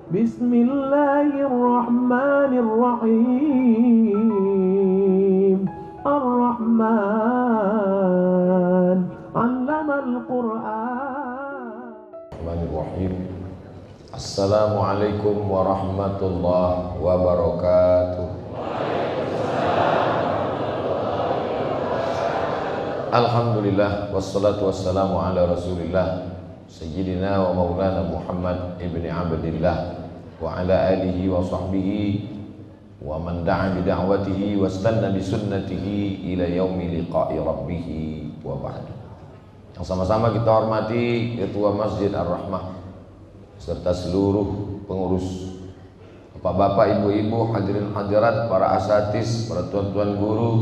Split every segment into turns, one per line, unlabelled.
Bismillahirrahmanirrahim. Ar-Rahman 'allamal Qur'an.
Bismillahirrahmanirrahim. Assalamualaikum warahmatullahi wabarakatuh. Alhamdulillah wassalatu wassalamu ala Rasulillah Sayyidina wa maulana Muhammad ibni Abdillah wa ala alihi wa sahbihi wa man da'a bi da'watihi wa istanna bi sunnatihi ila yaumi liqa'i rabbih wa ba'd. Yang sama-sama kita hormati Ketua Masjid Ar-Rahmah serta seluruh pengurus, bapak-bapak, ibu-ibu, hadirin hadirat, para asatidz, para tuan-tuan guru,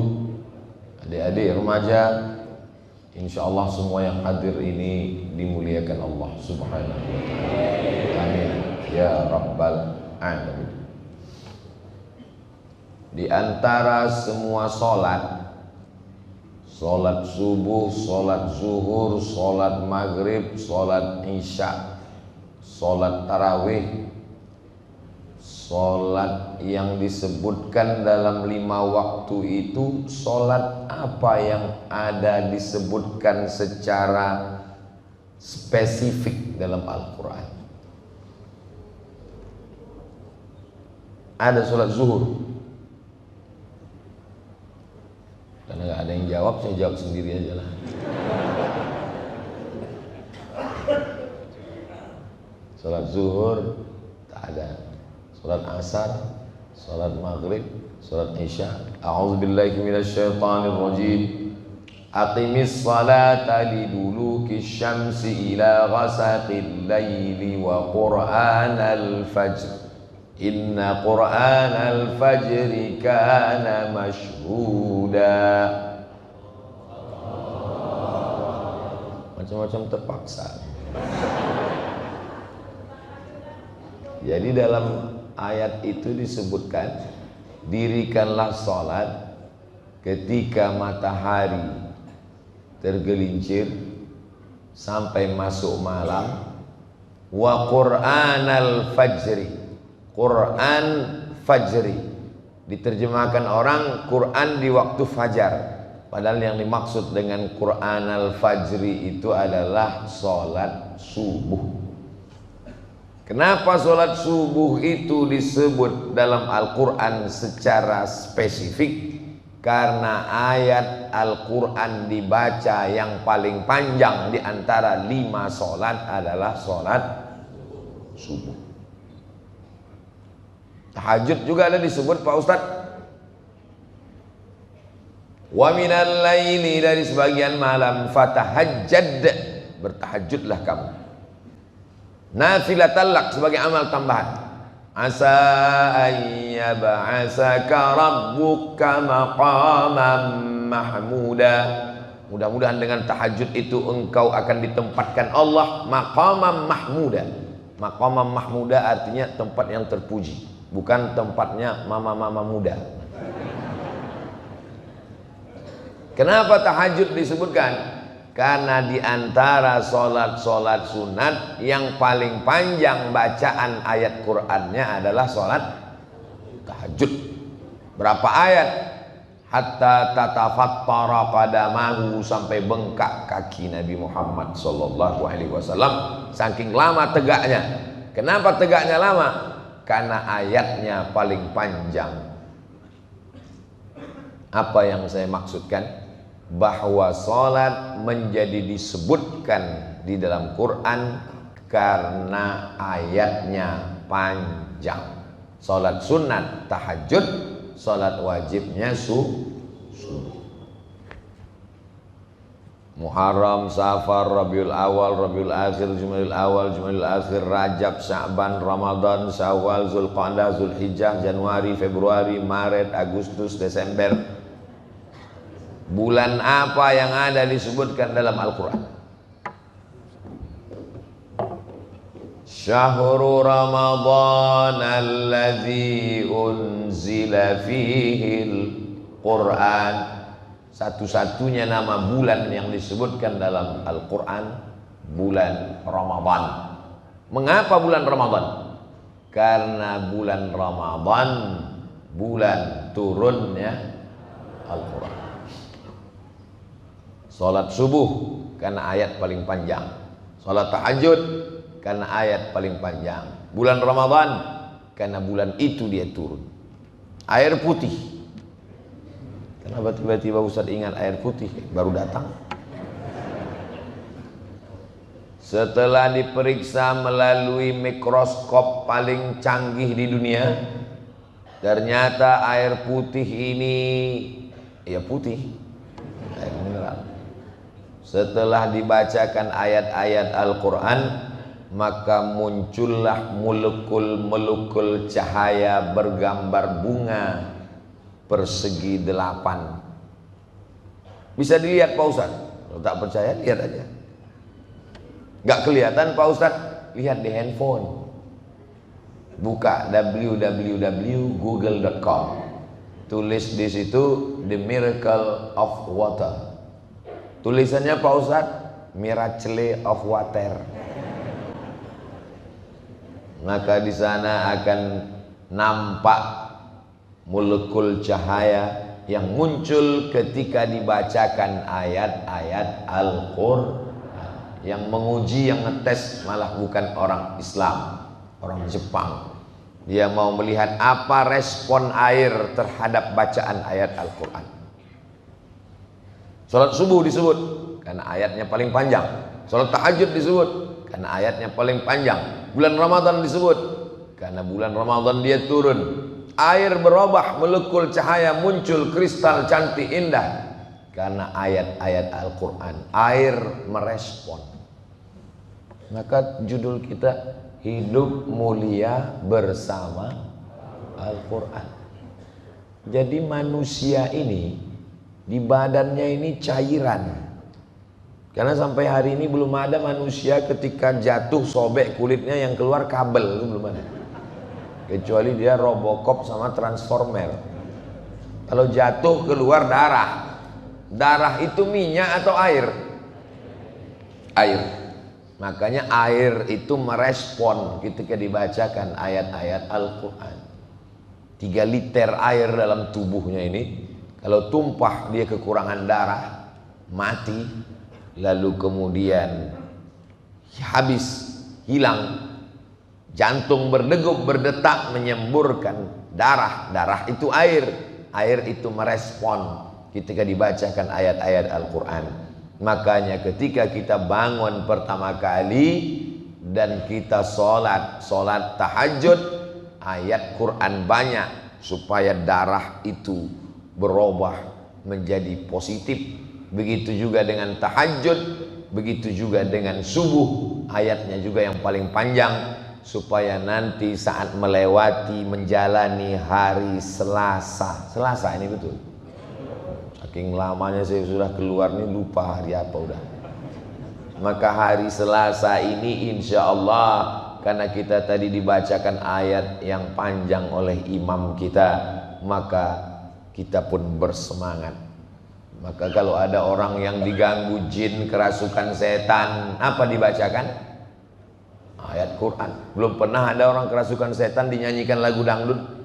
adik-adik remaja. Insyaallah semua yang hadir ini dimuliakan Allah Subhanahu wa taala. Amin ya rabbal alamin. Di antara semua salat subuh, salat zuhur, salat maghrib, salat isya, salat tarawih, salat yang disebutkan dalam 5 waktu itu, salat apa yang ada disebutkan secara spesifik dalam Al-Quran? Ada salat zuhur. Karena gak ada yang jawab, saya jawab sendiri aja lah. Salat zuhur tak ada. Salat asar, salat maghrib, salat isya. A'udzubillahi minasyaitonir rajim. Aqimis salata liduluki syamsi ila ghasaqil laili wa qur'anal fajr. Inna qur'anal fajri kana mashhuda. Macam-macam terpaksa. Jadi dalam ayat itu disebutkan, dirikanlah sholat ketika matahari tergelincir sampai masuk malam. Wa qur'anal fajri, Quran fajri, diterjemahkan orang Quran di waktu fajar, padahal yang dimaksud dengan Quranal fajri itu adalah sholat subuh. Kenapa sholat subuh itu disebut dalam Al-Quran secara spesifik? Karena ayat Al-Quran dibaca yang paling panjang di antara 5 sholat adalah sholat subuh. Tahajud juga ada disebut, Pak Ustadz. Wa minal laili, dari sebagian malam, fatahajjad, bertahajudlah kamu. Nafilatal lak, sebagai amal tambahan. Asa ayyab'asaka rabbuka maqaman mahmuda. Mudah-mudahan dengan tahajud itu engkau akan ditempatkan Allah maqaman mahmuda. Maqaman mahmuda artinya tempat yang terpuji, bukan tempatnya mama-mama muda. Kenapa tahajud disebutkan? Karena di antara sholat-sholat sunat yang paling panjang bacaan ayat Qur'annya adalah sholat tahajud. Berapa ayat? Hatta tatafattara qadamahu, sampai bengkak kaki Nabi Muhammad SAW. Saking lama tegaknya. Kenapa tegaknya lama? Karena ayatnya paling panjang. Apa yang saya maksudkan? Bahwa sholat menjadi disebutkan di dalam Quran karena ayatnya panjang. Sholat sunat tahajud, sholat wajibnya subuh. Muharram, Safar, Rabiul Awal, Rabiul Akhir, Jumadil Awal, Jumadil Akhir, Rajab, Sya'ban, Ramadan, Syawal, Zulqa'dah, Zulhijjah, Januari, Februari, Maret, Agustus, Desember. Bulan apa yang ada disebutkan dalam Al-Quran? Syahrul Ramadan alladzi unzila fihil Quran. Satu-satunya nama bulan yang disebutkan dalam Al-Quran, bulan Ramadan. Mengapa bulan Ramadan? karena bulan Ramadan, bulan turunnya Al-Quran. Salat subuh karena ayat paling panjang. Salat tahajud karena ayat paling panjang. Bulan Ramadan karena bulan itu dia turun. Air putih. Kenapa tiba-tiba Ustaz ingat air putih? Baru datang. Setelah diperiksa melalui mikroskop paling canggih di dunia, ternyata air putih ini ya putih, air mineral. Setelah dibacakan ayat-ayat Al-Quran, maka muncullah molekul-molekul cahaya bergambar bunga persegi 8. Bisa dilihat Pak Ustaz? Kalau tak percaya lihat aja. Gak kelihatan Pak Ustaz? Lihat di handphone. Buka www.google.com. Tulis di situ The Miracle of Water. Tulisannya Pak Ustaz, Miracle of Water. Maka di sana akan nampak molekul cahaya yang muncul ketika dibacakan ayat-ayat Al-Quran. Yang menguji, yang ngetes malah bukan orang Islam, orang Jepang. Dia mau melihat apa respon air terhadap bacaan ayat Al-Quran. Salat subuh disebut karena ayatnya paling panjang. Salat tahajud disebut karena ayatnya paling panjang. Bulan Ramadan disebut karena bulan Ramadan dia turun. Air berubah, molekul cahaya muncul, kristal cantik indah karena ayat-ayat Al-Quran. Air merespon. Maka judul kita hidup mulia bersama Al-Quran. Jadi manusia ini di badannya ini cairan. Karena sampai hari ini belum ada manusia ketika jatuh sobek kulitnya yang keluar kabel, itu belum ada. Kecuali dia Robocop sama Transformer. Kalau jatuh keluar darah. Darah itu minyak atau air? Air. Makanya air itu merespon ketika dibacakan ayat-ayat Al-Quran. 3 liter air dalam tubuhnya ini, kalau tumpah dia kekurangan darah, mati, lalu kemudian habis, hilang, jantung berdegup, berdetak, menyemburkan darah. Darah itu air. Air itu merespon ketika dibacakan ayat-ayat Al-Quran. Makanya ketika kita bangun pertama kali dan kita sholat tahajud, ayat Quran banyak supaya darah itu berubah menjadi positif. Begitu juga dengan tahajud, begitu juga dengan subuh, ayatnya juga yang paling panjang supaya nanti saat melewati menjalani hari Selasa. Selasa ini betul. Saking lamanya saya sudah keluar nih lupa hari apa udah. Maka hari Selasa ini insya Allah, karena kita tadi dibacakan ayat yang panjang oleh imam kita, maka kita pun bersemangat. Maka kalau ada orang yang diganggu jin, kerasukan setan, apa dibacakan? Ayat Quran. Belum pernah ada orang kerasukan setan dinyanyikan lagu dangdut.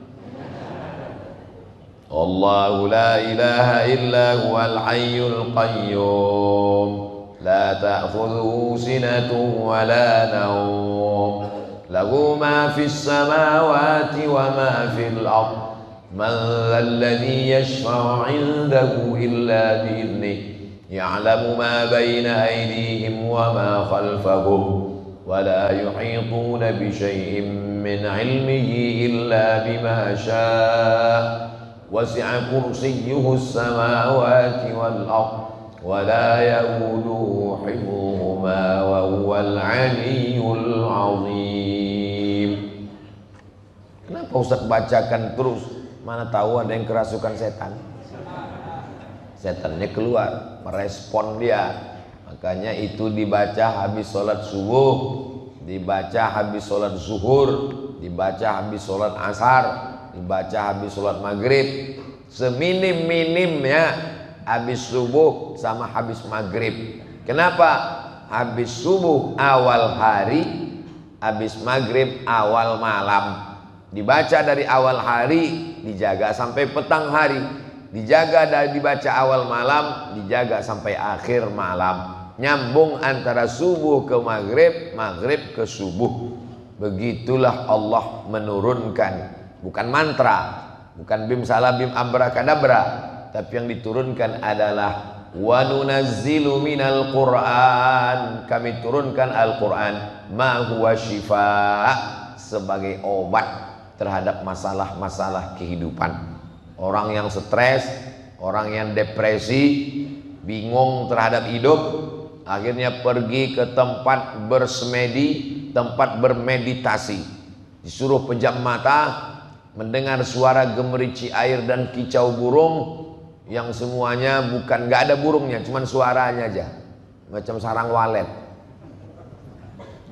Allahu la ilaha illa huwal hayyul qayyum la ta'khudhuhu sinatun wa la nawm lahu ma fis samawati wa ma fil ardh man alladhi yashfa'u 'indahu illa bi'idhnihi ya'lamu ma bayna aydihim wa ma khalfahum wa la yuhituna bi shay'in min 'ilmihi illa bima sha'a wasi'a kursiyyuhu as-samawati wal ardh wa la ya'uduhu hifdhuhuma wa huwal 'aliyyul 'azim. Kenapa Ustaz bacakan terus? Mana tahu ada yang kerasukan setan. Setannya keluar, merespon dia. Makanya itu dibaca habis sholat subuh, dibaca habis sholat zuhur, dibaca habis sholat asar, dibaca habis sholat maghrib. Seminim-minimnya habis subuh sama habis maghrib. Kenapa? Habis subuh awal hari, habis maghrib awal malam. Dibaca dari awal hari, dijaga sampai petang hari. Dijaga dari dibaca awal malam, dijaga sampai akhir malam. Nyambung antara subuh ke maghrib, maghrib ke subuh. Begitulah Allah menurunkan. Bukan mantra, bukan bim salah bim abrakadabra, tapi yang diturunkan adalah wa nunazzilu minal Qur'an. Kami turunkan Al-Quran ma huwa shifaa, sebagai obat terhadap masalah-masalah kehidupan. Orang yang stres, orang yang depresi, bingung terhadap hidup, akhirnya pergi ke tempat bersemedi, tempat bermeditasi. Disuruh pejam mata, mendengar suara gemerici air dan kicau burung, yang semuanya bukan, nggak ada burungnya, cuman suaranya aja, macam sarang walet.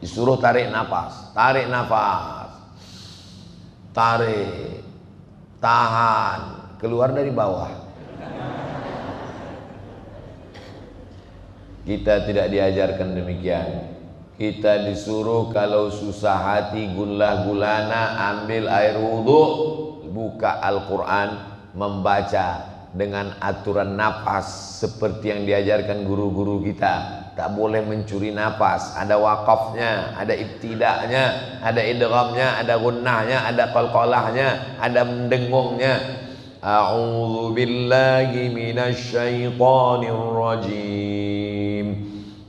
Disuruh tarik nafas, tarik nafas, tarik, tahan, keluar dari bawah. Kita tidak diajarkan demikian. Kita disuruh kalau susah hati gunlah gulana, ambil air wudhu, buka Al-Quran, membaca dengan aturan nafas seperti yang diajarkan guru-guru kita. Tak boleh mencuri nafas, ada wakafnya, ada ibtidaknya, ada idghamnya, ada gunnahnya, ada qalqalahnya, ada mendengungnya. A'udzu billahi minasy syaithanir rajim.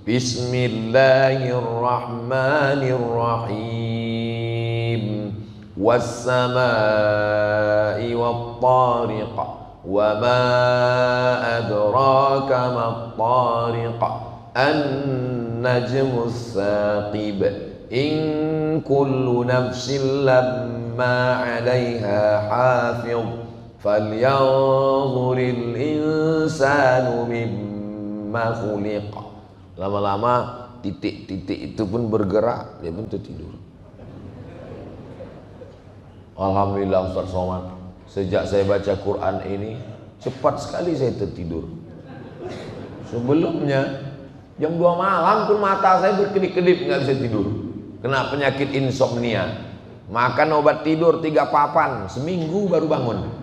Bismillahirrahmanirrahim. Was-samaa'i wat-tariq. Wa ma adraka mat-tariq. An-najmus saqib. In kullu nafsin lamma 'alaiha hafiz. Falyanzuril insanu mimma khuliq. Lama-lama titik-titik itu pun bergerak, dia pun tertidur. Alhamdulillah Ustaz Somad, sejak saya baca Quran ini cepat sekali saya tertidur. Sebelumnya jam 2 malam pun mata saya berkedip-kedip, nggak bisa tidur. Kena penyakit insomnia. Makan obat tidur 3 papan, seminggu baru bangun.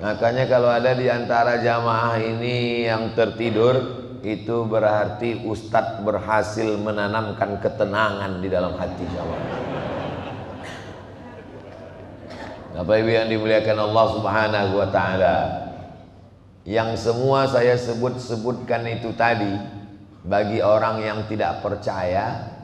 Makanya kalau ada di antara jamaah ini yang tertidur, itu berarti Ustadz berhasil menanamkan ketenangan di dalam hati jamaah. Bapak Ibu yang dimuliakan Allah Subhanahu wa taala, yang semua saya sebutkan itu tadi bagi orang yang tidak percaya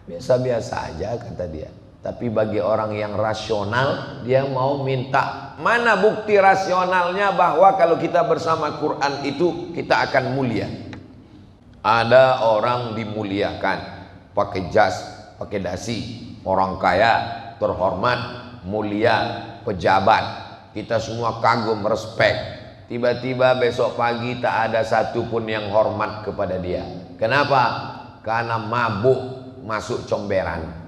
biasa-biasa aja kata dia. Tapi bagi orang yang rasional, dia mau minta mana bukti rasionalnya bahwa kalau kita bersama Quran itu kita akan mulia. Ada orang dimuliakan pakai jas, pakai dasi, orang kaya, terhormat, mulia, pejabat, kita semua kagum, respek. Tiba-tiba besok pagi tak ada satupun yang hormat kepada dia. Kenapa? Karena mabuk masuk comberan.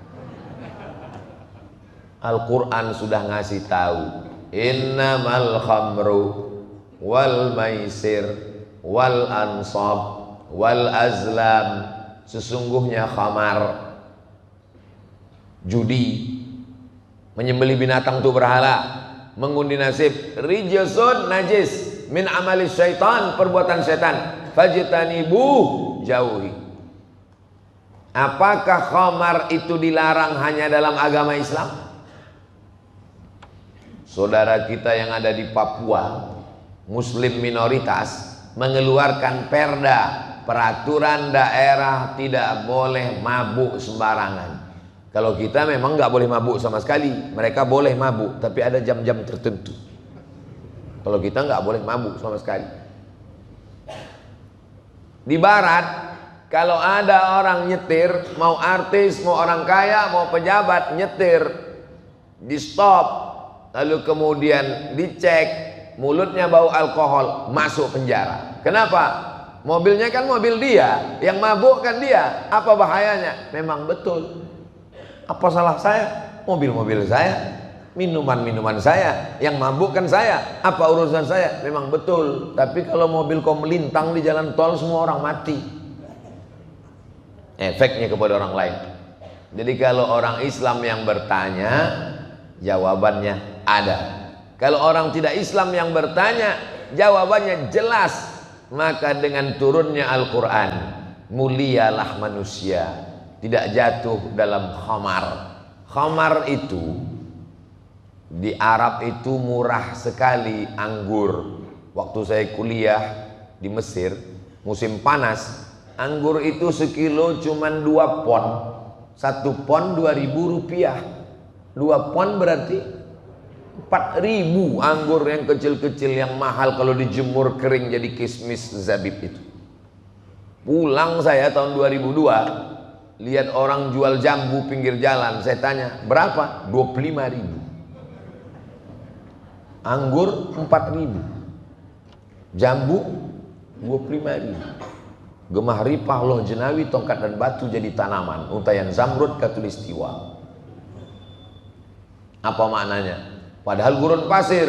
Al-Quran sudah ngasih tahu, innamal khamru wal maisir wal ansab wal azlam, sesungguhnya khamar, judi, menyembelih binatang untuk berhala, mengundi nasib, rijsun najis min amali syaitan, perbuatan setan, fajtanibu, jauhi. Apakah khamar itu dilarang hanya dalam agama Islam? Saudara kita yang ada di Papua, Muslim minoritas, mengeluarkan perda, peraturan daerah tidak boleh mabuk sembarangan. Kalau kita memang nggak boleh mabuk sama sekali, mereka boleh mabuk, tapi ada jam-jam tertentu. Kalau kita nggak boleh mabuk sama sekali. Di Barat, kalau ada orang nyetir, mau artis, mau orang kaya, mau pejabat nyetir, di stop, lalu kemudian dicek, mulutnya bau alkohol, masuk penjara. Kenapa? Mobilnya kan mobil dia, yang mabuk kan dia. Apa bahayanya? Memang betul. Apa salah saya? Mobil-mobil saya, minuman-minuman saya, yang mabuk kan saya. Apa urusan saya? Memang betul. Tapi kalau mobil kau melintang di jalan tol, semua orang mati. efeknya kepada orang lain. Jadi kalau orang Islam yang bertanya, jawabannya ada. Kalau orang tidak Islam yang bertanya, jawabannya jelas. Maka dengan turunnya Al-Quran, mulialah manusia, tidak jatuh dalam khamar. Khamar itu di Arab itu murah sekali, anggur. Waktu saya kuliah di Mesir, musim panas, anggur itu sekilo cuman 2 pon. 1 pon 2.000 rupiah. 2 pon berarti 4.000. Anggur yang kecil-kecil yang mahal kalau dijemur kering jadi kismis zabib itu. Pulang saya tahun 2002, lihat orang jual jambu pinggir jalan. Saya tanya, berapa? 25.000. Anggur 4.000. Jambu 25.000. Gemah ripah loh jenawi, tongkat dan batu jadi tanaman, untayan zamrud katulistiwa. Apa maknanya? Padahal gurun pasir,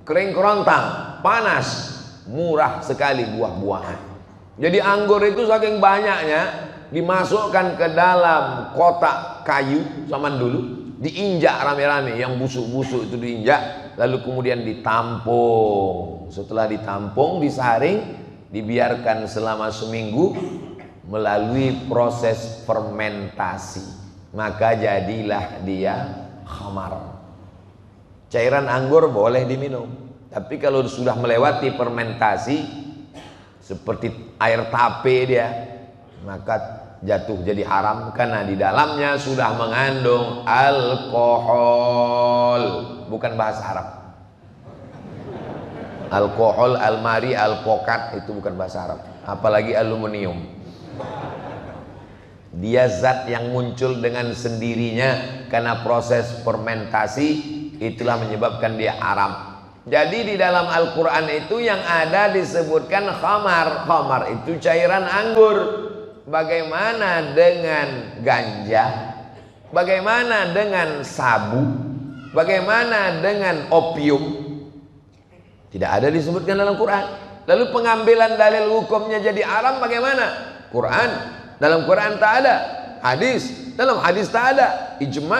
kering kerontang, panas, murah sekali buah-buahan. Jadi anggur itu saking banyaknya dimasukkan ke dalam kotak kayu zaman dulu, diinjak rame-rame, yang busuk-busuk itu diinjak, lalu kemudian ditampung. Setelah ditampung, disaring, dibiarkan selama seminggu melalui proses fermentasi, maka jadilah dia khamar. Cairan anggur boleh diminum, tapi kalau sudah melewati fermentasi seperti air tape dia, maka jatuh jadi haram karena di dalamnya sudah mengandung alkohol, bukan bahasa Arab. Alkohol, almari, alkokat itu bukan bahasa Arab. Apalagi aluminium. Dia zat yang muncul dengan sendirinya karena proses fermentasi, itulah menyebabkan dia haram. Jadi di dalam Al-Quran itu yang ada disebutkan khamar. Khamar itu cairan anggur. Bagaimana dengan ganja? Bagaimana dengan sabu? Bagaimana dengan opium? Tidak ada disebutkan dalam Quran. Lalu pengambilan dalil hukumnya jadi haram bagaimana? Quran, dalam Quran tak ada. Hadis, dalam hadis tak ada. Ijma,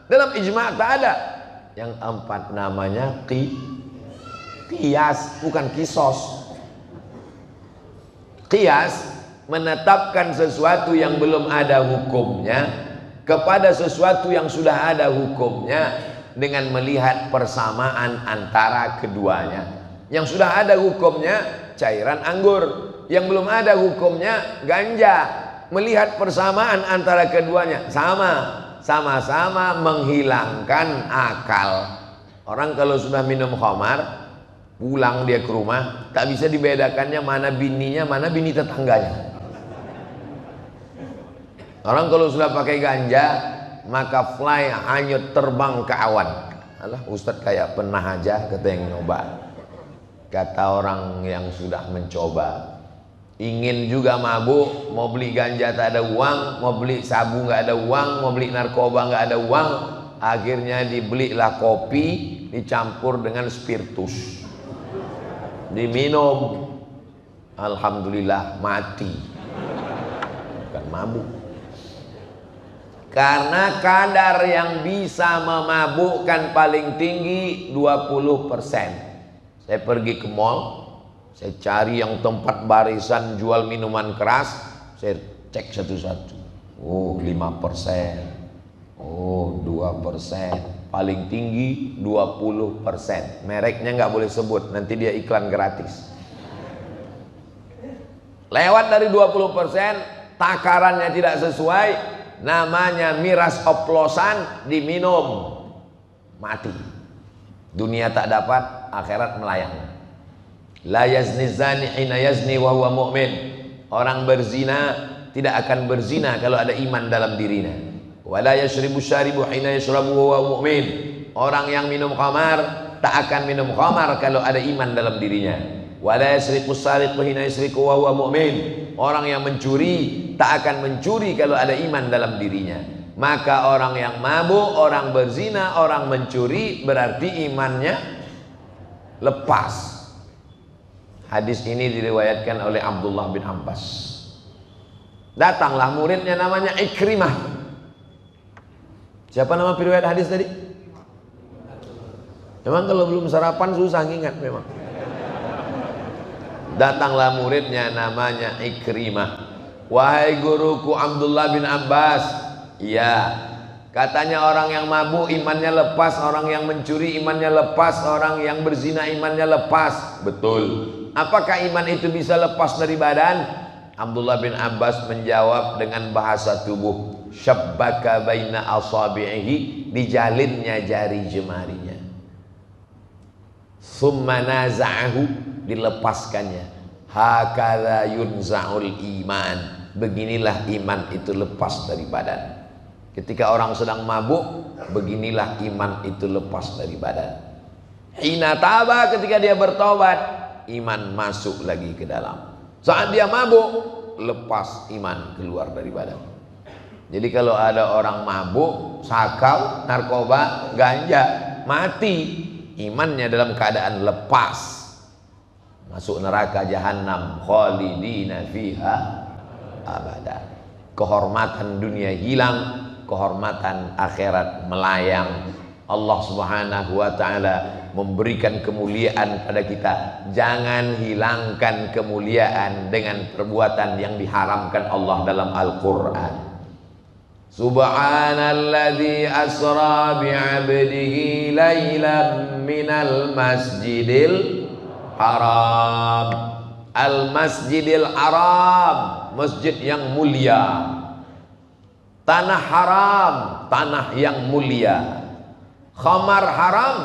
dalam ijma tak ada. Yang 4 namanya qiyas, bukan kisos. Qiyas menetapkan sesuatu yang belum ada hukumnya kepada sesuatu yang sudah ada hukumnya, dengan melihat persamaan antara keduanya. Yang sudah ada hukumnya cairan anggur, yang belum ada hukumnya ganja. Melihat persamaan antara keduanya, sama-sama menghilangkan akal. Orang kalau sudah minum khamar, pulang dia ke rumah, tak bisa dibedakannya mana bininya, mana bini tetangganya. Orang kalau sudah pakai ganja, maka fly hanyut terbang ke awan. Alah, Ustadz kayak pernah aja, kata yang nyoba. Kata orang yang sudah mencoba, ingin juga mabuk, mau beli ganja tak ada uang, mau beli sabu nggak ada uang, mau beli narkoba nggak ada uang, akhirnya dibelilah kopi dicampur dengan spiritus, diminum, alhamdulillah mati, bukan mabuk. Karena kadar yang bisa memabukkan paling tinggi 20%. Saya pergi ke mall, saya cari yang tempat barisan jual minuman keras, saya cek satu-satu. Oh 5%, oh 2%, paling tinggi 20%. Mereknya nggak boleh sebut, nanti dia iklan gratis. Lewat dari 20%, takarannya tidak sesuai, namanya miras oplosan, diminum, mati. Dunia tak dapat, akhirat melayang. La yazni zani hina yazni wa huwa mu'min. Orang berzina tidak akan berzina kalau ada iman dalam dirinya. Wa la yashribu syaribu hina yashrabu wa huwa mu'min. Orang yang minum khamar tak akan minum khamar kalau ada iman dalam dirinya. Wa la yasriqu sariqu hina yasriqu wa huwa mu'min. Orang yang mencuri tak akan mencuri kalau ada iman dalam dirinya. Maka orang yang mabuk, orang berzina, orang mencuri berarti imannya lepas. Hadis ini diriwayatkan oleh Abdullah bin Abbas. Datanglah muridnya namanya Ikrimah. Siapa nama periwayat hadis tadi? Memang kalau belum sarapan susah ngingat memang. Datanglah muridnya namanya Ikrimah. Wahai guruku Abdullah bin Abbas. Ya, katanya orang yang mabuk imannya lepas, orang yang mencuri imannya lepas, orang yang berzina imannya lepas. Betul. Apakah iman itu bisa lepas dari badan? Abdullah bin Abbas menjawab dengan bahasa tubuh. Syabbaka baina asabi'ihi, dijalinnya jari jemarinya. Summa naza'ahu, dilepaskannya. Hakadha yunza'ul iman, beginilah iman itu lepas dari badan. Ketika orang sedang mabuk, beginilah iman itu lepas dari badan. Hina taba, ketika dia bertobat, iman masuk lagi ke dalam. Saat dia mabuk, lepas iman keluar dari badan. Jadi kalau ada orang mabuk, sakau, narkoba, ganja, mati, imannya dalam keadaan lepas, masuk neraka jahanam, khalidina fiha abada. Kehormatan dunia hilang, kehormatan akhirat melayang. Allah Subhanahu wa ta'ala memberikan kemuliaan pada kita. Jangan hilangkan kemuliaan dengan perbuatan yang diharamkan Allah dalam Al-Quran. Subhanalladzi asra bi'abdihi laylan minal masjidil haram. Al-masjidil haram, masjid yang mulia. Tanah haram, tanah yang mulia. Khamar haram,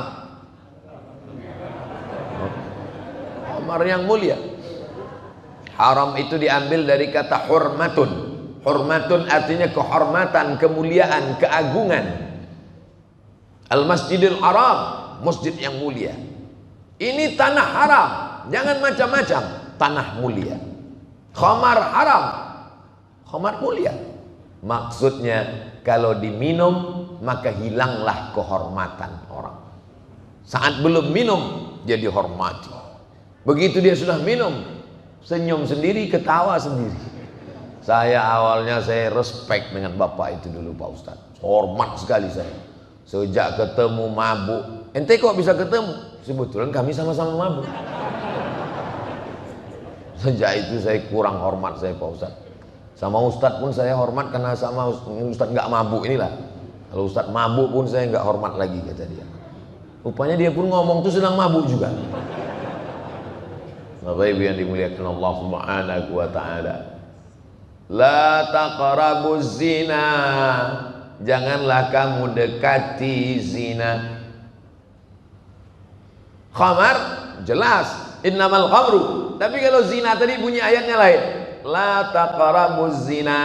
khamar yang mulia. Haram itu diambil dari kata hurmatun. Hurmatun artinya kehormatan, kemuliaan, keagungan. Al-Masjidil Haram, masjid yang mulia. Ini tanah haram, jangan macam-macam, tanah mulia. Khamar haram, khamar mulia. Maksudnya kalau diminum maka hilanglah kehormatan orang. Saat belum minum dia dihormati. Begitu dia sudah minum, senyum sendiri, ketawa sendiri. Saya awalnya saya respect dengan bapak itu dulu Pak Ustadz. Hormat sekali saya. Sejak ketemu mabuk. Ente kok bisa ketemu? Sebetulnya kami sama-sama mabuk. Sejak itu saya kurang hormat saya Pak Ustadz. Sama Ustadz pun saya hormat karena sama Ustadz nggak mabuk inilah. Kalau Ustadz mabuk pun saya nggak hormat lagi, kata dia. Rupanya dia pun ngomong tuh sedang mabuk juga. Bapak Ibu yang dimuliakan Allah Subhanahu wa ta'ala. La taqrabuz zina, janganlah kamu dekati zina. Khamar jelas, innamal khamru. Tapi kalau zina tadi bunyi ayatnya lain. La taqrabuz zina,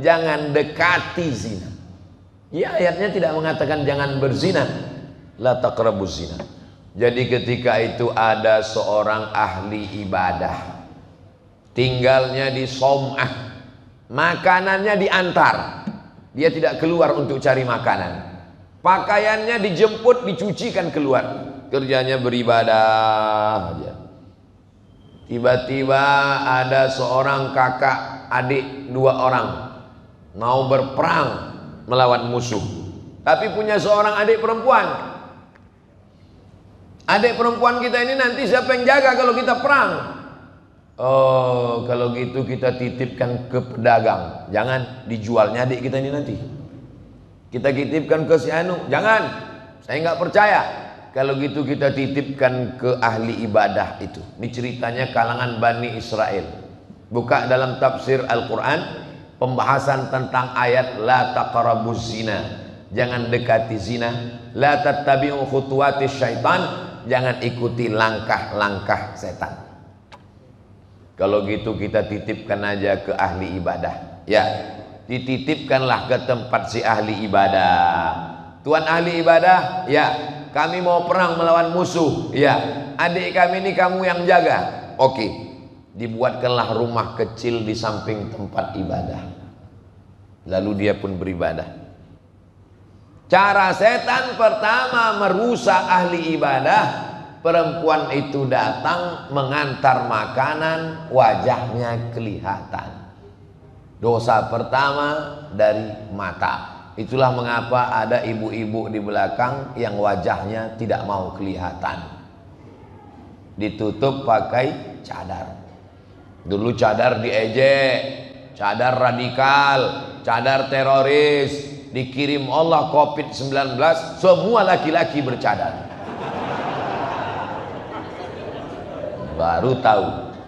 jangan dekati zina. Ya, ayatnya tidak mengatakan jangan berzina. La taqrabuz zina. Jadi ketika itu ada seorang ahli ibadah, tinggalnya di Som'ah, makanannya diantar, dia tidak keluar untuk cari makanan, pakaiannya dijemput, dicucikan keluar, kerjanya beribadah aja. Tiba-tiba ada seorang kakak adik, 2 orang mau berperang melawan musuh, tapi punya seorang adik perempuan. Adik perempuan kita ini nanti siapa yang jaga kalau kita perang? Oh, kalau gitu kita titipkan ke pedagang, jangan dijualnya adik kita ini nanti. Kita titipkan ke si anu, jangan, saya nggak percaya. Kalau gitu kita titipkan ke ahli ibadah itu. Ini ceritanya kalangan Bani Israel. Buka dalam tafsir Al-Quran, pembahasan tentang ayat la taqrabuz zina, jangan dekati zina. La tattabi'u khutuwatis syaitan, jangan ikuti langkah-langkah setan. Kalau gitu kita titipkan aja ke ahli ibadah. Ya, dititipkanlah ke tempat si ahli ibadah. Tuan ahli ibadah, ya, kami mau perang melawan musuh. Ya, adik kami ini kamu yang jaga. Oke, dibuatkanlah rumah kecil di samping tempat ibadah. Lalu dia pun beribadah. Cara setan pertama merusak ahli ibadah. Perempuan itu datang mengantar makanan, wajahnya kelihatan. Dosa pertama dari mata. Itulah mengapa ada ibu-ibu di belakang yang wajahnya tidak mau kelihatan, ditutup pakai cadar. Dulu cadar diejek, cadar radikal, cadar teroris. Dikirim Allah COVID-19, semua laki-laki bercadar. Baru tahu,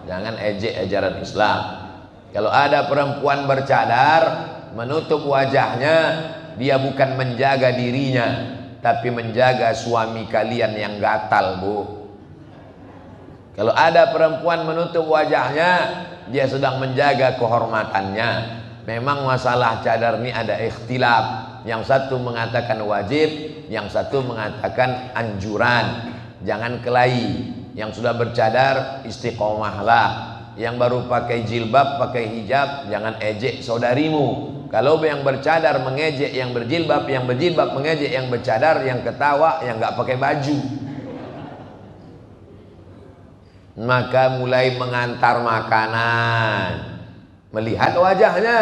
jangan ejek ajaran Islam. Kalau ada perempuan bercadar, menutup wajahnya, dia bukan menjaga dirinya, tapi menjaga suami kalian yang gatal, Bu. Kalau ada perempuan menutup wajahnya, dia sedang menjaga kehormatannya. Memang masalah cadar ini ada ikhtilaf. Yang satu mengatakan wajib, yang satu mengatakan anjuran. Jangan kelahi. Yang sudah bercadar istiqomahlah. Yang baru pakai jilbab, pakai hijab, jangan ejek saudarimu. Kalau yang bercadar mengejek yang berjilbab mengejek yang bercadar, yang ketawa yang nggak pakai baju. Maka mulai mengantar makanan, melihat wajahnya,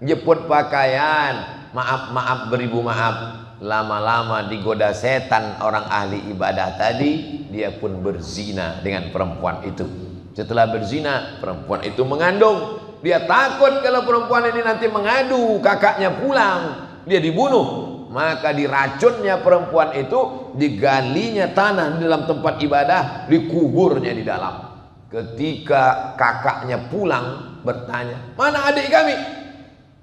jemput pakaian, maaf beribu maaf. Lama-lama digoda setan orang ahli ibadah tadi, dia pun berzina dengan perempuan itu. Setelah berzina, perempuan itu mengandung. Dia takut kalau perempuan ini nanti mengadu, kakaknya pulang, dia dibunuh. Maka diracunnya perempuan itu, digalinya tanah di dalam tempat ibadah, dikuburnya di dalam. Ketika kakaknya pulang bertanya, mana adik kami?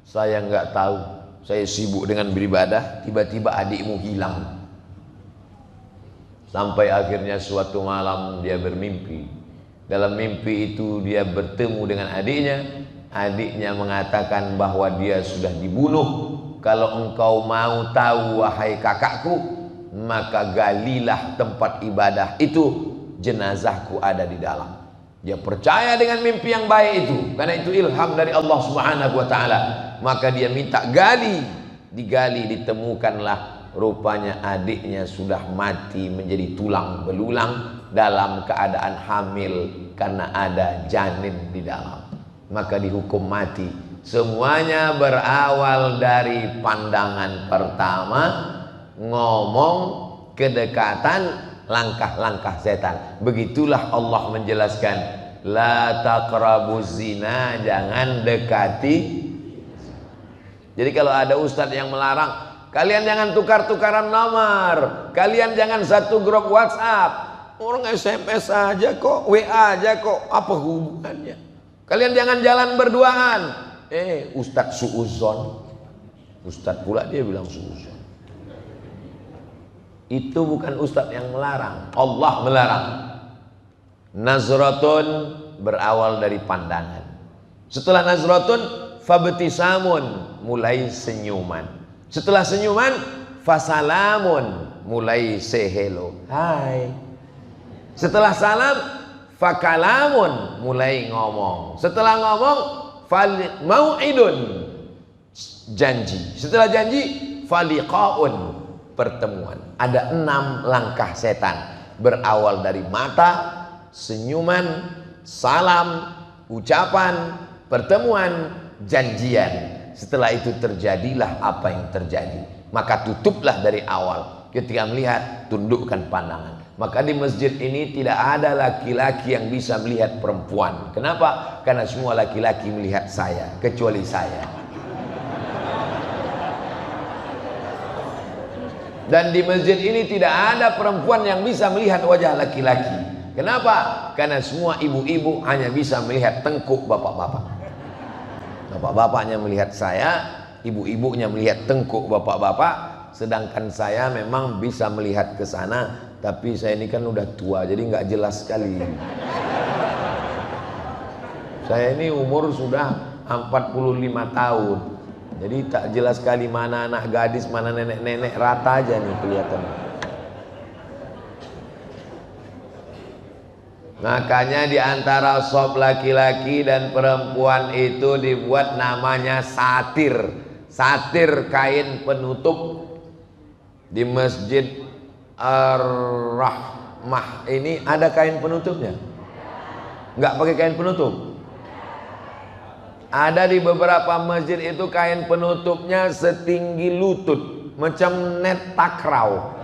Saya nggak tahu, saya sibuk dengan beribadah, tiba-tiba adikmu hilang. Sampai akhirnya suatu malam dia bermimpi. Dalam mimpi itu dia bertemu dengan adiknya. Adiknya mengatakan bahwa dia sudah dibunuh. Kalau engkau mau tahu wahai kakakku, maka galilah tempat ibadah itu, jenazahku ada di dalam. Dia percaya dengan mimpi yang baik itu, karena itu ilham dari Allah Subhanahu wa taala. Maka dia minta gali, digali, ditemukanlah rupanya adiknya sudah mati menjadi tulang belulang dalam keadaan hamil karena ada janin di dalam. Maka dihukum mati. Semuanya berawal dari pandangan pertama, ngomong, kedekatan, langkah-langkah setan. Begitulah Allah menjelaskan, la taqrabuz zina, jangan dekati. Jadi kalau ada ustadz yang melarang, kalian jangan tukar-tukaran nomor, kalian jangan satu grup WhatsApp. Orang SMS aja kok, WA aja kok, apa hubungannya? Kalian jangan jalan berduaan. Ustadz suuzon, ustadz pula dia bilang suuzon. Itu bukan ustadz yang melarang, Allah melarang. Nazratun berawal dari pandangan. Setelah nazratun, fabtisamun, mulai senyuman. Setelah senyuman, fasalamun, mulai say hello, hai. Setelah salam, fakalamun, mulai ngomong. Setelah ngomong, mau'idun, janji. Setelah janji, faliqaun, pertemuan. Ada 6 langkah setan. Berawal dari mata, senyuman, salam, ucapan, pertemuan, janjian. Setelah itu terjadilah apa yang terjadi. Maka tutuplah dari awal. Ketika melihat, tundukkan pandangan. Maka di masjid ini tidak ada laki-laki yang bisa melihat perempuan. Kenapa? Karena semua laki-laki melihat saya, kecuali saya. Dan di masjid ini tidak ada perempuan yang bisa melihat wajah laki-laki. Kenapa? Karena semua ibu-ibu hanya bisa melihat tengkuk bapak-bapak. Bapak-bapaknya melihat saya, ibu-ibunya melihat tengkuk bapak-bapak. Sedangkan saya memang bisa melihat ke sana, tapi saya ini kan udah tua, jadi nggak jelas sekali. Saya ini umur sudah 45 tahun, jadi tak jelas sekali mana anak gadis, mana nenek-nenek, rata aja nih kelihatan. Makanya di antara shop laki-laki dan perempuan itu dibuat namanya satir. Satir, kain penutup. Di Masjid Ar-Rahmah ini ada kain penutupnya? Enggak pakai kain penutup? Ada di beberapa masjid itu kain penutupnya setinggi lutut, macam net takraw.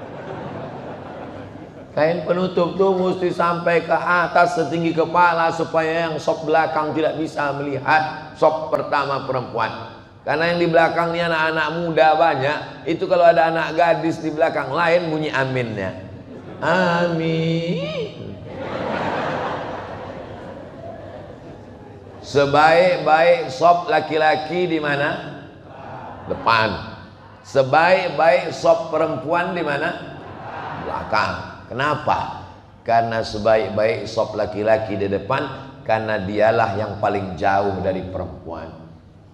Kain penutup tuh mesti sampai ke atas setinggi kepala supaya yang sop belakang tidak bisa melihat sop pertama perempuan. Karena yang di belakang ini anak-anak muda banyak, itu kalau ada anak gadis di belakang lain bunyi aminnya. Amin. Sebaik-baik sop laki-laki di mana? Depan. Sebaik-baik sop perempuan di mana? Belakang. Kenapa? Karena sebaik-baik sop laki-laki di depan, karena dialah yang paling jauh dari perempuan.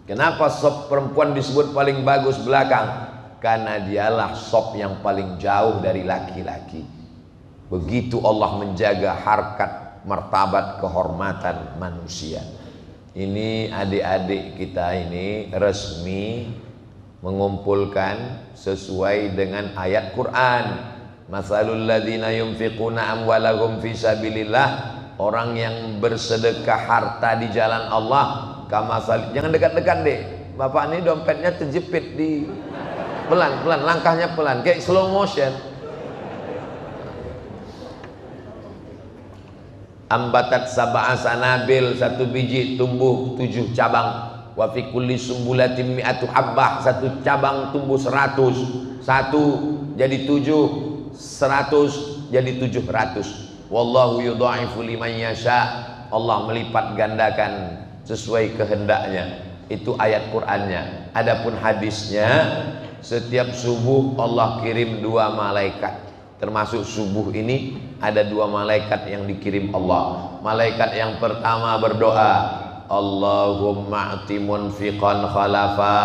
Kenapa sop perempuan disebut paling bagus belakang? Karena dialah sop yang paling jauh dari laki-laki. Begitu Allah menjaga harkat, martabat, kehormatan manusia. Ini adik-adik kita ini resmi mengumpulkan sesuai dengan ayat Quran. Masalul ladzina yunfiquna amwalahum fi sabilillah, orang yang bersedekah harta di jalan Allah, kamasal. Jangan dekat-dekat deh. Bapak ini dompetnya terjepit di pelan-pelan, langkahnya pelan kayak slow motion. Ambatat sab'a sanabil, satu biji tumbuh 7 cabang. Wa fi kulli sumbulatin mi'atu habbah, satu cabang tumbuh 100. Satu jadi 7, 100 jadi 700. Wallahu yudha'ifu liman yasha. Allah melipat gandakan sesuai kehendaknya. Itu ayat Qur'annya. Adapun hadisnya, setiap subuh Allah kirim 2 malaikat. Termasuk subuh ini ada 2 malaikat yang dikirim Allah. Malaikat yang pertama berdoa, Allahumma a'ti munfiqan khalafa.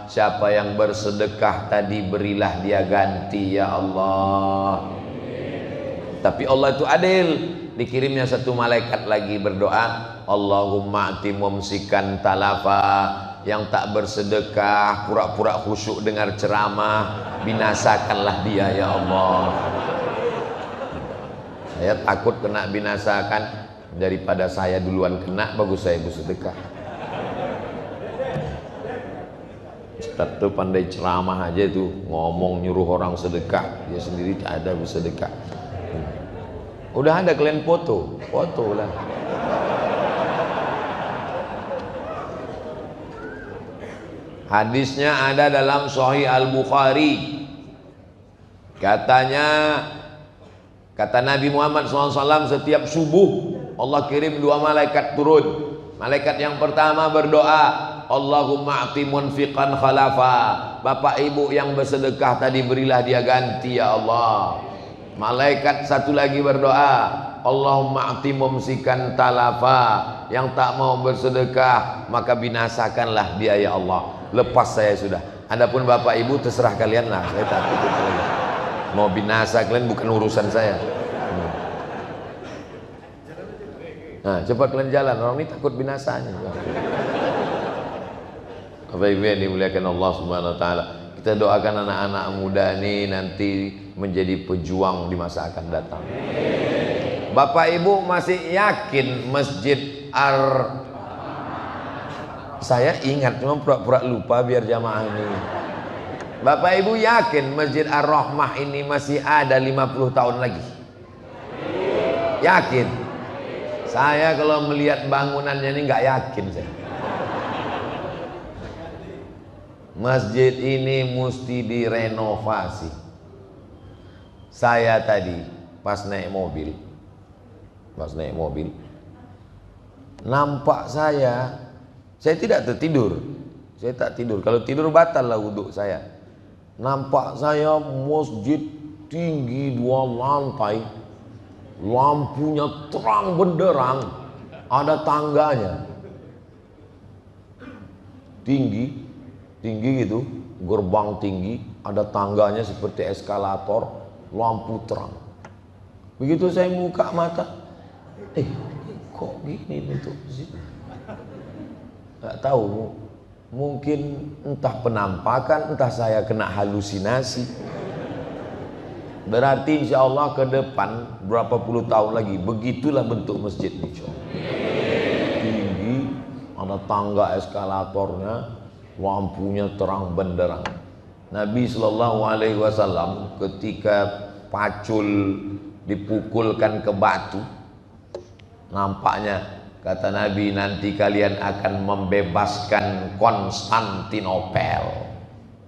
Siapa yang bersedekah tadi, berilah dia ganti ya Allah. Tapi Allah itu adil. Dikirimnya 1 malaikat lagi berdoa, Allahumma a'ti mumsikan talafa. Yang tak bersedekah, pura-pura khusyuk dengar ceramah, binasakanlah dia ya Allah. Saya takut kena binasakan, daripada saya duluan kena, bagus saya bersedekah. Ustaz tuh pandai ceramah aja tuh, ngomong nyuruh orang sedekah, dia sendiri tak ada bersedekah. Udah ada kalian foto lah. Hadisnya ada dalam Sahih Al-Bukhari. Katanya, kata Nabi Muhammad SAW, setiap subuh Allah kirim 2 malaikat turun. Malaikat yang pertama berdoa, Allahumma a'ti munfiqan khalafa. Bapak ibu yang bersedekah tadi, berilah dia ganti ya Allah. Malaikat satu lagi berdoa, Allahumma a'ti mumsikan talafa. Yang tak mau bersedekah, maka binasakanlah dia ya Allah. Lepas saya sudah. Adapun bapak ibu terserah kalian lah. Saya takut kalian. Mau binasa kalian bukan urusan saya. Nah, cepat kalian jalan. Orang ini takut binasanya. Bapak ibu yang dimuliakan Allah Subhanahu Wa Taala, kita doakan anak-anak muda ini nanti menjadi pejuang di masa akan datang. Bapak ibu masih yakin masjid Saya ingat, cuma pura-pura lupa biar jamaah ini. Bapak ibu yakin Masjid Ar-Rahmah ini masih ada 50 tahun lagi? Yakin? Saya kalau melihat bangunannya ini nggak yakin saya. Masjid ini mesti direnovasi. Saya tadi pas naik mobil, nampak saya tidak tertidur. Saya tak tidur. Kalau tidur batal lah wudhu saya. Nampak saya masjid tinggi 2 lantai, lampunya terang benderang, ada tangganya, tinggi gitu, gerbang tinggi, ada tangganya seperti eskalator, lampu terang. Begitu saya buka mata, kok gini bentuk masjid? Gak tahu, mungkin entah penampakan, entah saya kena halusinasi. Berarti insya Allah ke depan berapa puluh tahun lagi begitulah bentuk masjid ini. Tinggi, ada tangga eskalatornya, lampunya terang benderang. Nabi Shallallahu Alaihi Wasallam ketika pacul dipukulkan ke batu, nampaknya kata Nabi, nanti kalian akan membebaskan Konstantinopel.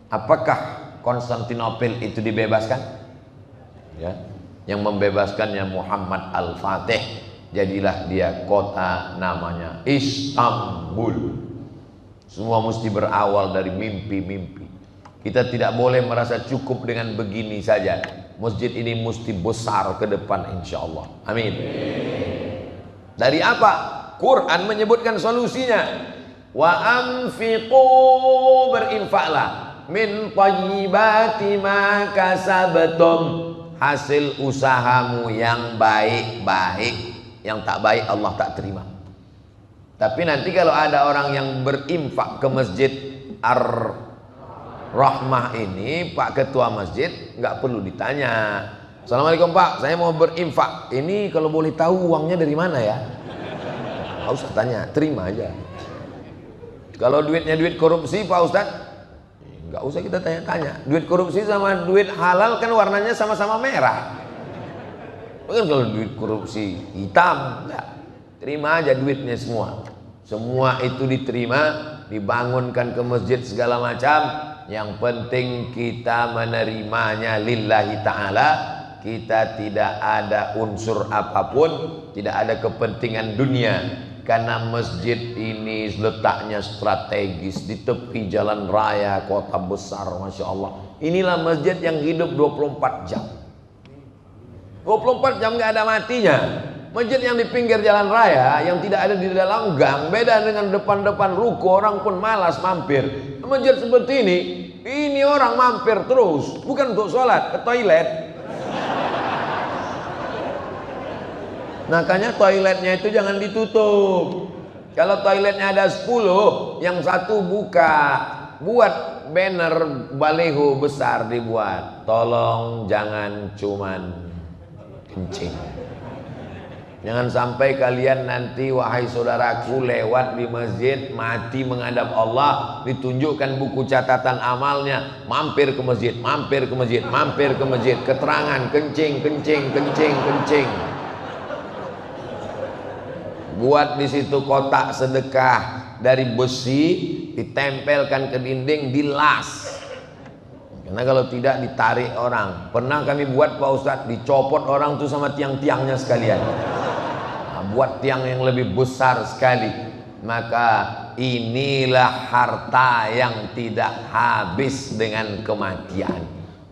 Apakah Konstantinopel itu dibebaskan? Ya, yang membebaskannya Muhammad Al-Fatih. Jadilah dia kota namanya Istanbul. Semua mesti berawal dari mimpi-mimpi. Kita tidak boleh merasa cukup dengan begini saja. Masjid ini mesti besar ke depan, insya Allah. Amin. Dari apa? Quran menyebutkan solusinya. Wa anfiqu, berinfaklah, min thayyibati ma kasabtum, hasil usahamu yang baik-baik. Yang tak baik Allah tak terima. Tapi nanti kalau ada orang yang berinfak ke masjid Ar-Rahmah ini, Pak Ketua Masjid nggak perlu ditanya, Assalamualaikum Pak, saya mau berinfak. Ini kalau boleh tahu uangnya dari mana ya? Nggak usah tanya, terima aja. Kalau duitnya duit korupsi Pak Ustadz, nggak usah kita tanya-tanya. Duit korupsi sama duit halal kan warnanya sama-sama merah. Mungkin kalau duit korupsi hitam, enggak. Terima aja duitnya semua. Semua itu diterima, dibangunkan ke masjid segala macam. Yang penting kita menerimanya lillahi ta'ala. Kita tidak ada unsur apapun, tidak ada kepentingan dunia. Karena masjid ini letaknya strategis di tepi jalan raya kota besar, Masya Allah. Inilah masjid yang hidup 24 jam. 24 jam nggak ada matinya. Masjid yang di pinggir jalan raya, yang tidak ada di dalam gang, beda dengan depan-depan ruko, orang pun malas mampir. Masjid seperti ini orang mampir terus, bukan untuk sholat, ke toilet. Makanya toiletnya itu jangan ditutup. Kalau toiletnya ada 10, yang satu buka, buat banner baliho besar dibuat, tolong jangan cuman kencing. Jangan sampai kalian nanti, wahai saudaraku, lewat di masjid, mati menghadap Allah, ditunjukkan buku catatan amalnya, mampir ke masjid, mampir ke masjid, mampir ke masjid, keterangan kencing, kencing, kencing, kencing. Buat di situ kotak sedekah dari besi, ditempelkan ke dinding, dilas. Karena kalau tidak ditarik orang. Pernah kami buat Pak Ustadz, dicopot orang tuh sama tiang-tiangnya sekalian. Nah, buat tiang yang lebih besar sekali. Maka inilah harta yang tidak habis dengan kematian.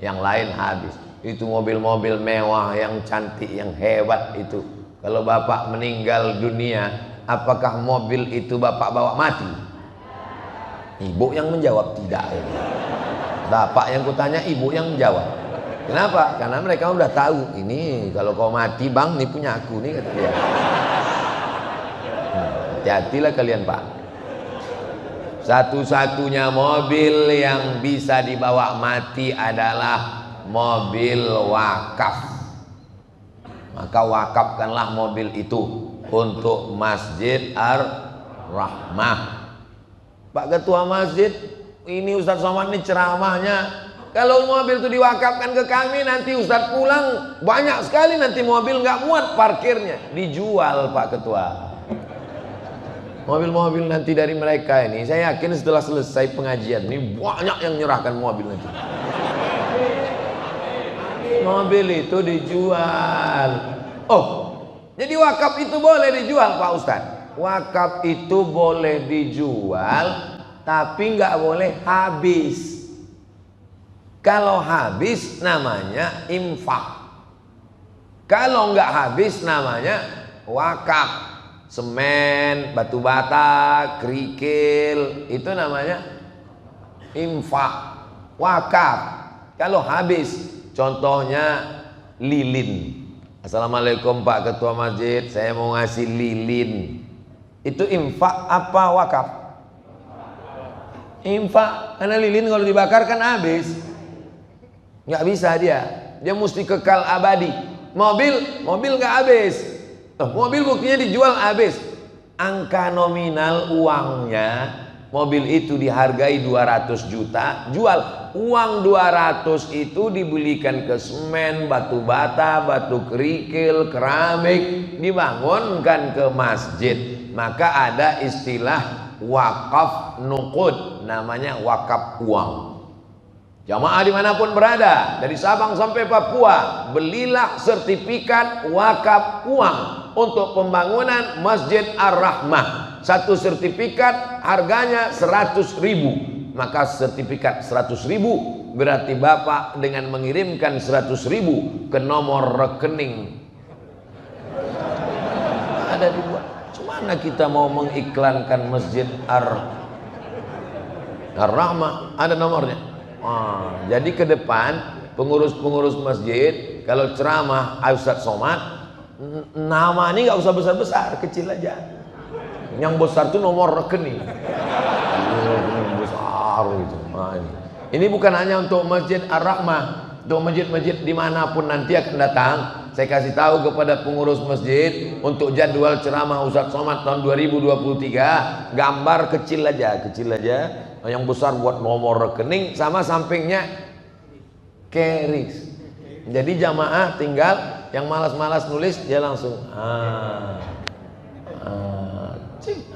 Yang lain habis. Itu mobil-mobil mewah yang cantik, yang hebat itu. Kalau Bapak meninggal dunia, apakah mobil itu Bapak bawa mati? Ibu yang menjawab tidak. Bapak yang kutanya, ibu yang menjawab. Kenapa? Karena mereka udah tahu, ini kalau kau mati bang, ini punya aku nih, kata dia. Hati-hatilah kalian Pak. Satu-satunya mobil yang bisa dibawa mati adalah mobil wakaf. Maka wakafkanlah mobil itu untuk Masjid Ar-Rahmah. Pak Ketua Masjid, ini Ustadz Somad ini ceramahnya, kalau mobil itu diwakafkan ke kami, nanti Ustadz pulang banyak sekali, nanti mobil nggak muat parkirnya, dijual Pak Ketua. Mobil-mobil nanti dari mereka ini, saya yakin setelah selesai pengajian ini banyak yang nyerahkan mobil nanti. Mobil itu dijual. Oh, jadi wakaf itu boleh dijual Pak Ustadz. Wakaf itu boleh dijual, tapi nggak boleh habis. Kalau habis namanya infak. Kalau nggak habis namanya wakaf. Semen, batu bata, kerikil, itu namanya infak. Wakaf. Kalau habis, contohnya lilin. Assalamualaikum Pak Ketua Masjid, saya mau ngasih lilin. Itu infak apa wakaf? Infak, karena lilin kalau dibakar kan habis, nggak bisa dia mesti kekal abadi. Mobil nggak habis. Mobil buktinya dijual habis. angka nominal uangnya, mobil itu dihargai 200 juta, jual uang 200 itu dibelikan ke semen, batu bata, batu kerikil, keramik, dibangunkan ke masjid. Maka ada istilah wakaf nuqud, namanya wakaf uang. Jamaah dimanapun berada, dari Sabang sampai Papua, belilah sertifikat wakaf uang untuk pembangunan Masjid Ar-Rahmah. Satu sertifikat harganya 100.000. Maka sertifikat 100.000 berarti Bapak dengan mengirimkan 100.000 ke nomor rekening ada dibuat. Cumana kita mau mengiklankan Masjid Ar-Rahmah, ada nomornya. Jadi ke depan pengurus-pengurus masjid kalau ceramah Ustaz Somad, nama ini nggak usah besar-besar, kecil aja. Yang besar itu nomor rekening. Besar gitu. Ini bukan hanya untuk Masjid Ar-Rahmah, untuk masjid-masjid dimanapun nanti akan datang. Saya kasih tahu kepada pengurus masjid untuk jadwal ceramah Ustaz Somad tahun 2023, gambar kecil aja. Yang besar buat nomor rekening sama sampingnya keris. Jadi jamaah tinggal yang malas-malas nulis dia langsung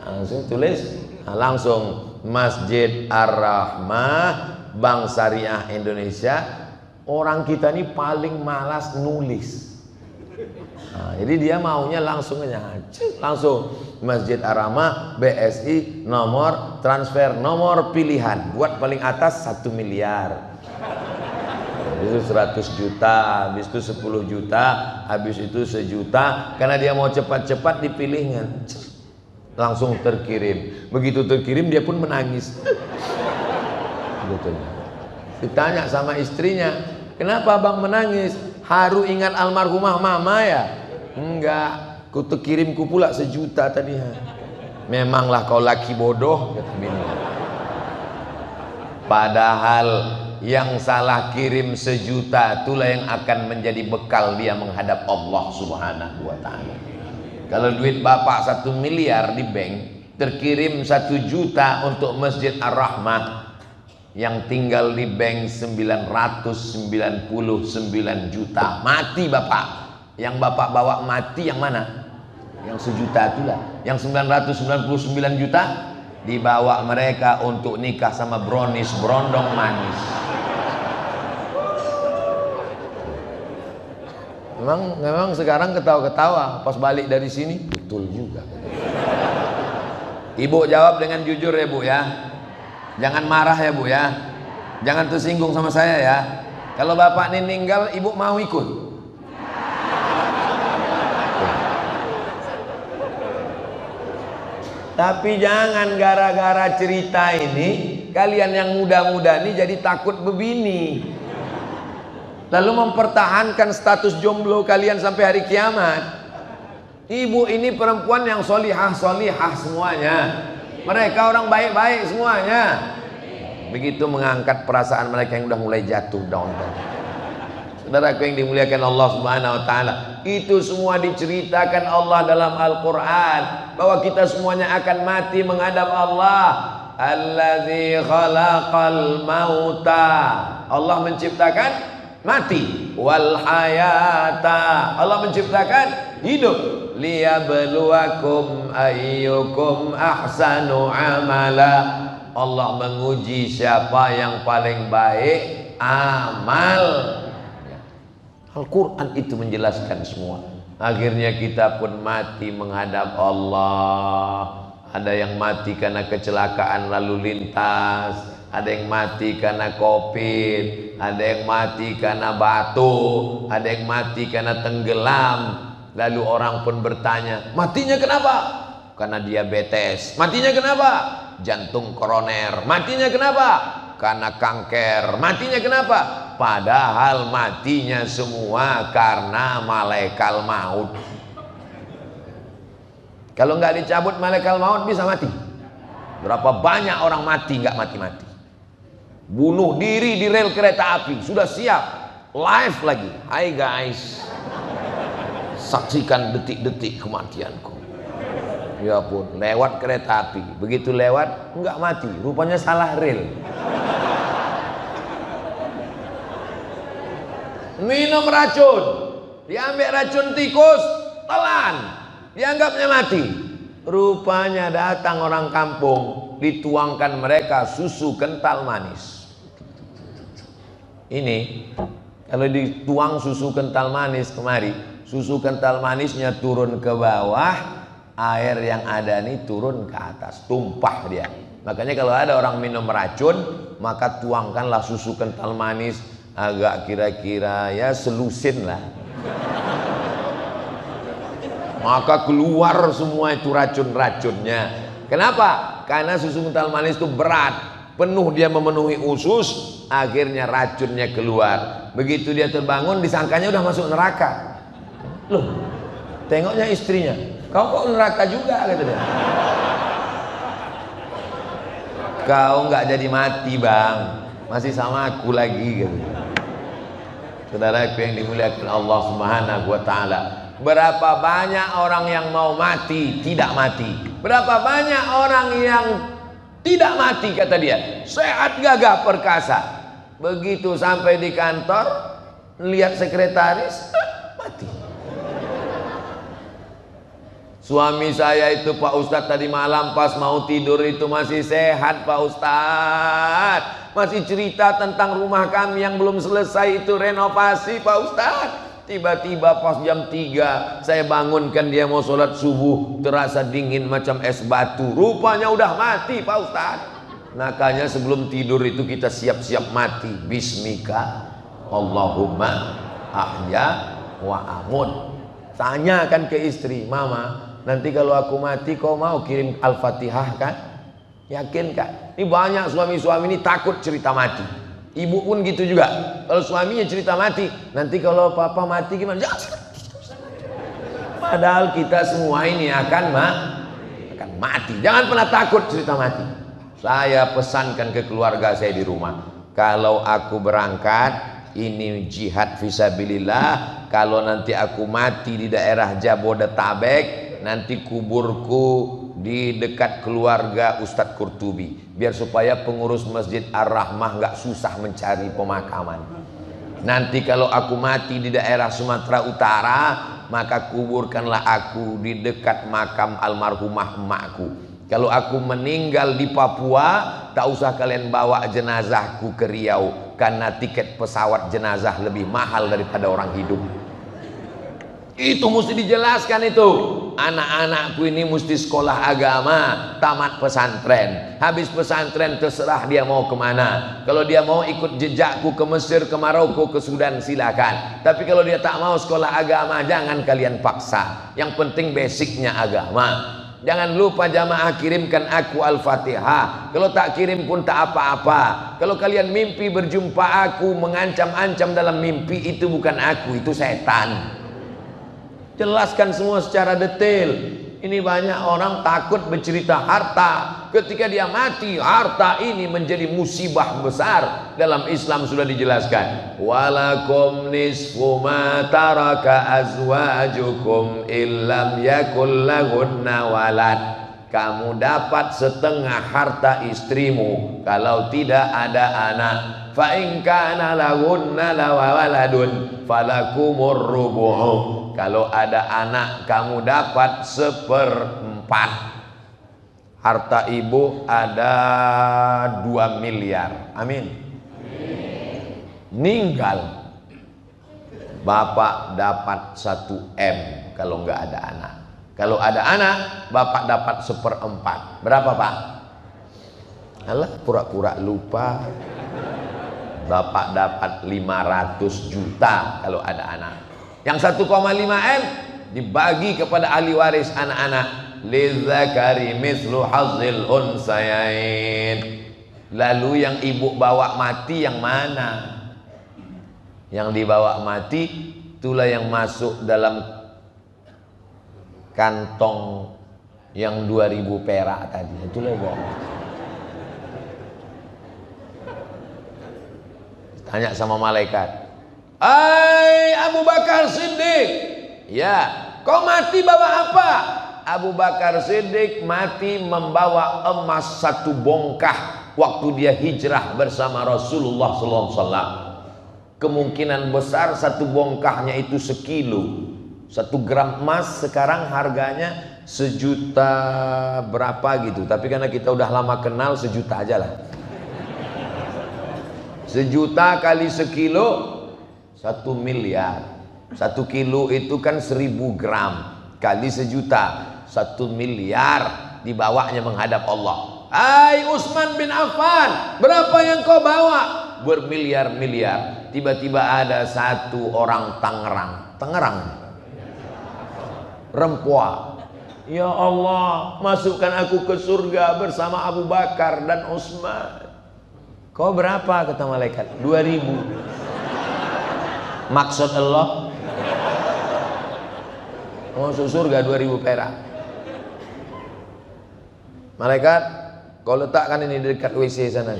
langsung tulis, langsung Masjid Ar-Rahmah Bank Syariah Indonesia. Orang kita ini paling malas nulis. Jadi dia maunya langsung aja, langsung Masjid Ar-Rahmah BSI, nomor transfer, nomor pilihan, buat paling atas 1 miliar, itu 100 juta, habis itu 10 juta, habis itu 1 juta. Karena dia mau cepat-cepat dipilihnya, langsung terkirim. Begitu terkirim dia pun menangis. Ditanya sama istrinya, kenapa abang menangis? Haru ingat almarhumah mama ya? Enggak, ku kirimku pula 1 juta tadi. Memanglah kau laki bodoh, kata bini. Padahal yang salah kirim 1 juta itulah yang akan menjadi bekal dia menghadap Allah Subhanahu wa ta'ala. Kalau duit bapak 1 miliar di bank, terkirim 1 juta untuk Masjid Ar-Rahmah, yang tinggal di bank 999 juta. Mati bapak. Yang bapak bawa mati yang mana? Yang 1 juta itulah. Yang 999 juta dibawa mereka untuk nikah sama brownies, berondong manis. Memang sekarang ketawa-ketawa pas balik dari sini, betul juga. Ibu jawab dengan jujur ya Bu ya. Jangan marah ya Bu ya. Jangan tersinggung sama saya ya. Kalau bapak ini meninggal, ibu mau ikut? Tapi jangan gara-gara cerita ini kalian yang muda-muda ini jadi takut bebini, lalu mempertahankan status jomblo kalian sampai hari kiamat. Ibu ini perempuan yang solihah semuanya. Mereka orang baik-baik semuanya. Begitu mengangkat perasaan mereka yang udah mulai jatuh down. Saudaraku yang dimuliakan Allah Subhanahu wa ta'ala, itu semua diceritakan Allah dalam Al-Quran, bahwa kita semuanya akan mati menghadap Allah. Alladzi khalaqal mauta, Allah menciptakan mati, wal hayata, Allah menciptakan hidup, liyabluwakum ayyukum ahsanu amala, Allah menguji siapa yang paling baik amal. Al-Quran itu menjelaskan semua. Akhirnya kita pun mati menghadap Allah. Ada yang mati karena kecelakaan lalu lintas, ada yang mati karena COVID, ada yang mati karena batu, ada yang mati karena tenggelam. Lalu orang pun bertanya, matinya kenapa? Karena diabetes. Matinya kenapa? Jantung koroner. Matinya kenapa? Karena kanker. Matinya kenapa? Padahal matinya semua karena malaikat maut. Kalau nggak dicabut malaikat maut bisa mati. Berapa banyak orang mati nggak mati-mati. Bunuh diri di rel kereta api, sudah siap live lagi. Hai guys, saksikan detik-detik kematianku. Ya pun, lewat kereta api. Begitu lewat, enggak mati. Rupanya salah rel. Minum racun, diambil racun tikus, telan, dianggapnya mati. Rupanya datang orang kampung, dituangkan mereka susu kental manis. Ini kalau dituang susu kental manis kemari, susu kental manisnya turun ke bawah, air yang ada ini turun ke atas, tumpah dia. Makanya kalau ada orang minum racun, maka tuangkanlah susu kental manis agak kira-kira ya selusin lah, maka keluar semua itu racun-racunnya. Kenapa? Karena susu kental manis itu berat, penuh dia memenuhi usus, akhirnya racunnya keluar. Begitu dia terbangun, disangkanya udah masuk neraka. Loh, tengoknya istrinya, kau kok neraka juga, kata dia. Kau nggak jadi mati bang, masih sama aku lagi, gitu. Saudaraku yang dimuliakan Allah Subhanahu wa taala, berapa banyak orang yang mau mati tidak mati, berapa banyak orang yang tidak mati, kata dia, sehat gagah perkasa. Begitu sampai di kantor, lihat sekretaris, mati. Suami saya itu Pak Ustadz tadi malam pas mau tidur itu masih sehat Pak Ustadz, masih cerita tentang rumah kami yang belum selesai itu renovasi Pak Ustadz. Tiba-tiba pas jam 3 saya bangunkan dia mau sholat subuh, terasa dingin macam es batu, rupanya udah mati Pak Ustadz. Makanya sebelum tidur itu kita siap-siap mati. Bismika Allahumma ahya wa amut. Tanyakan ke istri, mama, nanti kalau aku mati kau mau kirim Al-Fatihah kan? Yakin kan? Ini banyak suami-suami ini takut cerita mati. Ibu pun gitu juga. Kalau suaminya cerita mati, nanti kalau papa mati gimana? Padahal kita semua ini akan mati. Jangan pernah takut cerita mati. Saya pesankan ke keluarga saya di rumah, kalau aku berangkat ini jihad fisabilillah. Kalau nanti aku mati di daerah Jabodetabek, nanti kuburku di dekat keluarga Ustadz Qurtubi, biar supaya pengurus Masjid Ar-Rahmah nggak susah mencari pemakaman. Nanti kalau aku mati di daerah Sumatera Utara, maka kuburkanlah aku di dekat makam almarhumah emakku. Kalau aku meninggal di Papua, tak usah kalian bawa jenazahku ke Riau, karena tiket pesawat jenazah lebih mahal daripada orang hidup. Itu mesti dijelaskan itu. Anak-anakku ini mesti sekolah agama, tamat pesantren. Habis pesantren terserah dia mau kemana. Kalau dia mau ikut jejakku ke Mesir, ke Maroko, ke Sudan, silakan. Tapi kalau dia tak mau sekolah agama, jangan kalian paksa. Yang penting basicnya agama. Jangan lupa jamaah kirimkan aku Al-Fatihah. Kalau tak kirim pun tak apa-apa. Kalau kalian mimpi berjumpa aku, mengancam-ancam dalam mimpi, itu bukan aku, itu setan. Jelaskan semua secara detail. Ini banyak orang takut bercerita harta. Ketika dia mati, harta ini menjadi musibah besar. Dalam Islam sudah dijelaskan, walakum nisfu ma taraka azwajukum illam yakul lahunna walad. Kamu dapat setengah harta istrimu kalau tidak ada anak. Fa in kana lahunna waladun falakumur rubu'u. Kalau ada anak, kamu dapat 1/4. Harta ibu ada 2 miliar. Amin. Ninggal, bapak dapat 1 M kalau nggak ada anak. Kalau ada anak, bapak dapat 1/4. Berapa pak? Alah, pura-pura lupa. Bapak dapat 500 juta kalau ada anak. Yang 1,5 M dibagi kepada ahli waris anak-anak. Lidzakari mislu hazzil unsayain. Lalu yang ibu bawa mati yang mana? Yang dibawa mati itulah yang masuk dalam kantong yang 2000 perak tadi. Itulah yang bawa mati. Tanya sama malaikat, "Hai Abu Bakar Siddiq, ya, kau mati bawa apa?" Abu Bakar Siddiq mati membawa emas 1 bongkah waktu dia hijrah bersama Rasulullah SAW. Kemungkinan besar 1 bongkahnya itu sekilo. 1 gram emas sekarang harganya 1 juta berapa gitu. Tapi karena kita udah lama kenal, 1 juta aja lah. 1 juta kali sekilo 1 miliar. 1 kilo itu kan 1000 gram kali 1 juta, 1 miliar dibawanya menghadap Allah. Hai Utsman bin Affan, berapa yang kau bawa? Bermiliar-miliar. Tiba-tiba ada 1 orang Tangerang, Rempoa. Ya Allah, masukkan aku ke surga bersama Abu Bakar dan Utsman. Kau berapa? Kata malaikat. 2000. Maksud Allah, masuk surga 2000 perak. Malaikat, kau letakkan ini di dekat WC sana.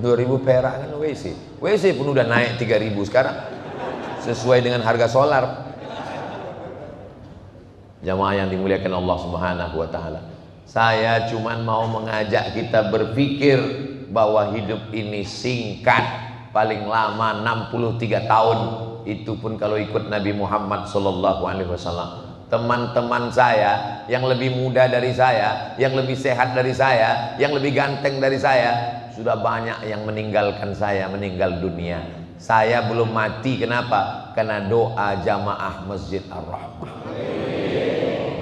2000 perak kan WC. WC pun udah naik 3000 sekarang. Sesuai dengan harga solar. Jamaah yang dimuliakan Allah Subhanahu wa taala. Saya cuman mau mengajak kita berpikir bahwa hidup ini singkat, paling lama 63 tahun. Itu pun kalau ikut Nabi Muhammad SAW. Teman-teman saya yang lebih muda dari saya, yang lebih sehat dari saya, yang lebih ganteng dari saya, sudah banyak yang meninggalkan saya, meninggal dunia. Saya belum mati, kenapa? Karena doa jamaah Masjid Ar-Rahmah.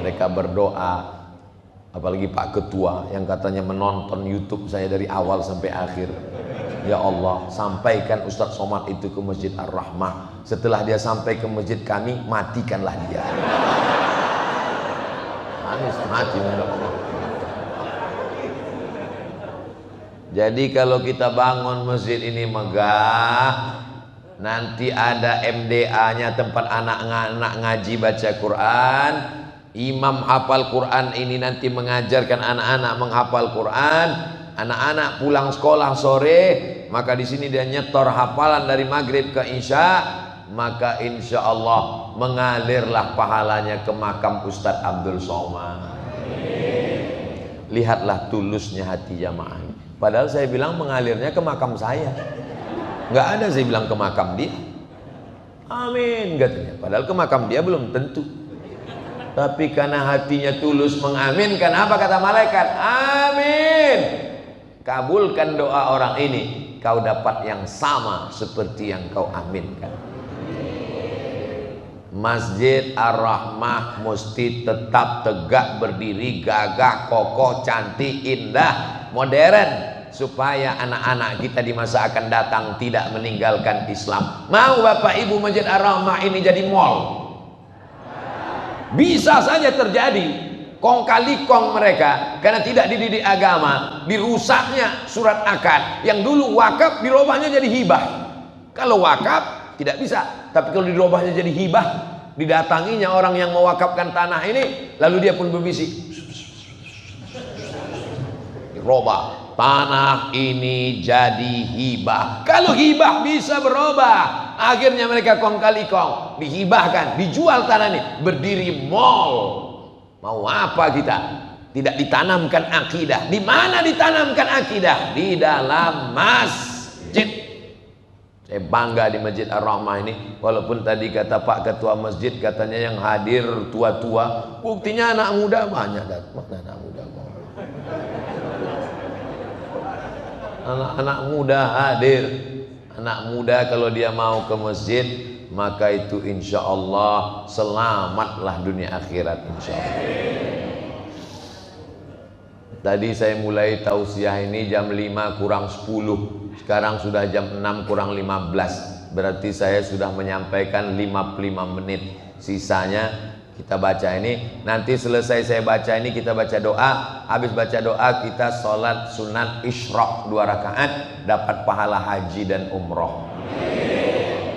Mereka berdoa, apalagi Pak Ketua yang katanya menonton YouTube saya dari awal sampai akhir. Ya Allah, sampaikan Ustadz Somad itu ke Masjid Ar-Rahmah. Setelah dia sampai ke masjid kami, matikanlah dia. Mati menghadap Allah. Jadi kalau kita bangun masjid ini megah, nanti ada MDA-nya, tempat anak-anak ngaji baca Quran. Imam hafal Quran ini nanti mengajarkan anak-anak menghafal Quran. Anak-anak pulang sekolah sore, maka di sini dia nyetor hafalan dari maghrib ke isya, maka insya Allah mengalirlah pahalanya ke makam Ustadz Abdul Somad. Lihatlah tulusnya hati jamaah. Padahal saya bilang mengalirnya ke makam saya, nggak ada saya bilang ke makam dia. Amin katanya. Padahal ke makam dia belum tentu. Tapi karena hatinya tulus mengaminkan, apa kata malaikat? Amin. Kabulkan doa orang ini, kau dapat yang sama seperti yang kau aminkan. Masjid Ar-Rahmah mesti tetap tegak berdiri, gagah, kokoh, cantik, indah, modern, supaya anak-anak kita di masa akan datang tidak meninggalkan Islam. Mau Bapak Ibu Masjid Ar-Rahmah ini jadi mall? Bisa saja terjadi. Kong kali kong mereka karena tidak dididik agama, dirusaknya surat akad. Yang dulu wakaf dirubahnya jadi hibah. Kalau wakaf tidak bisa, tapi kalau dirubahnya jadi hibah, didatanginya orang yang mewakafkan tanah ini, lalu dia pun berbisik, dirubah, tanah ini jadi hibah. Kalau hibah bisa berubah, akhirnya mereka kong kali kong, dihibahkan, dijual tanah ini, berdiri mall. Mau apa kita? Tidak ditanamkan akidah. Di mana ditanamkan akidah? Di dalam masjid. Saya bangga di Masjid Ar-Rahmah ini. Walaupun tadi kata Pak Ketua Masjid, katanya yang hadir tua-tua. Buktinya anak muda banyak. Mana anak muda? Anak-anak muda hadir. Anak muda kalau dia mau ke masjid, maka itu insya Allah selamatlah dunia akhirat insya Allah. Tadi saya mulai tausiah ini jam 5 kurang 10. Sekarang sudah jam 6 kurang 15. Berarti saya sudah menyampaikan 55 menit. Sisanya kita baca ini. Nanti selesai saya baca ini kita baca doa. Habis baca doa kita sholat sunat isyraq 2 rakaat, dapat pahala haji dan umroh.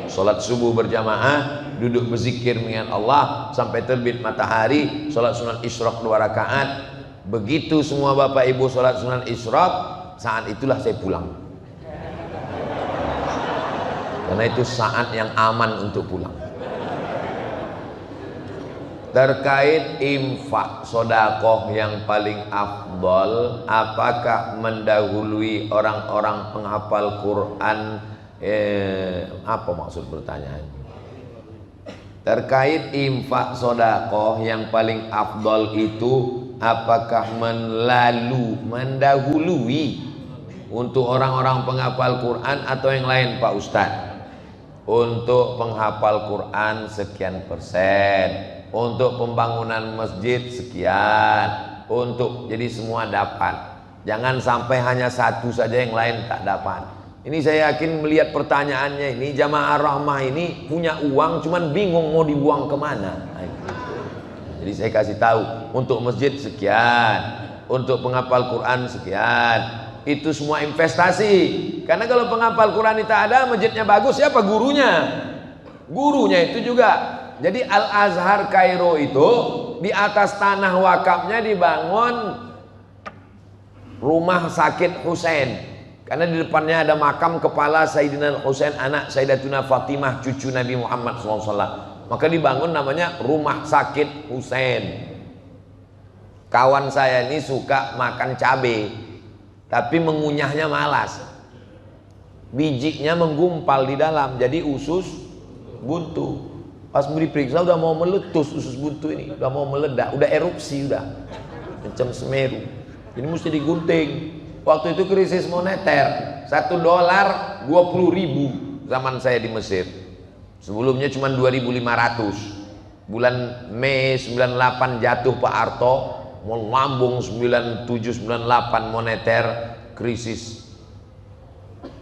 Sholat subuh berjamaah, duduk berzikir mengingat Allah sampai terbit matahari, sholat sunat isyraq 2 rakaat. Begitu semua Bapak Ibu sholat sunat isyraq, saat itulah saya pulang. Karena itu saat yang aman untuk pulang. Terkait infak sodakoh yang paling afdol, apakah mendahului orang-orang penghafal Quran? Apa maksud pertanyaan? Terkait infak sodakoh yang paling afdol itu, apakah mendahului untuk orang-orang penghafal Quran atau yang lain Pak Ustadz? Untuk penghafal Quran sekian persen, untuk pembangunan masjid sekian, untuk jadi semua dapat. Jangan sampai hanya satu saja yang lain tak dapat. Ini saya yakin melihat pertanyaannya ini, jamaah rahmah ini punya uang cuman bingung mau dibuang kemana. Jadi saya kasih tahu, untuk masjid sekian, untuk penghafal Quran sekian. Itu semua investasi. Karena kalau penghafal Quran itu ada, masjidnya bagus, siapa gurunya? Gurunya itu juga. Jadi Al-Azhar Kairo itu di atas tanah wakafnya dibangun rumah sakit Husain. Karena di depannya ada makam kepala Sayyidina Husain, anak Sayyidatuna Fatimah, cucu Nabi Muhammad SAW. Maka dibangun namanya rumah sakit Husain. Kawan saya ini suka makan cabai, tapi mengunyahnya malas. Bijinya menggumpal di dalam, jadi usus buntu. Pas beri periksa udah mau meletus usus buntu ini, udah mau meledak, udah erupsi, udah macam Semeru. Ini mesti digunting. Waktu itu krisis moneter, $1 20.000 zaman saya di Mesir. Sebelumnya cuma 2.500. Bulan Mei 98 jatuh Pak Harto, melambung 97-98 moneter, krisis.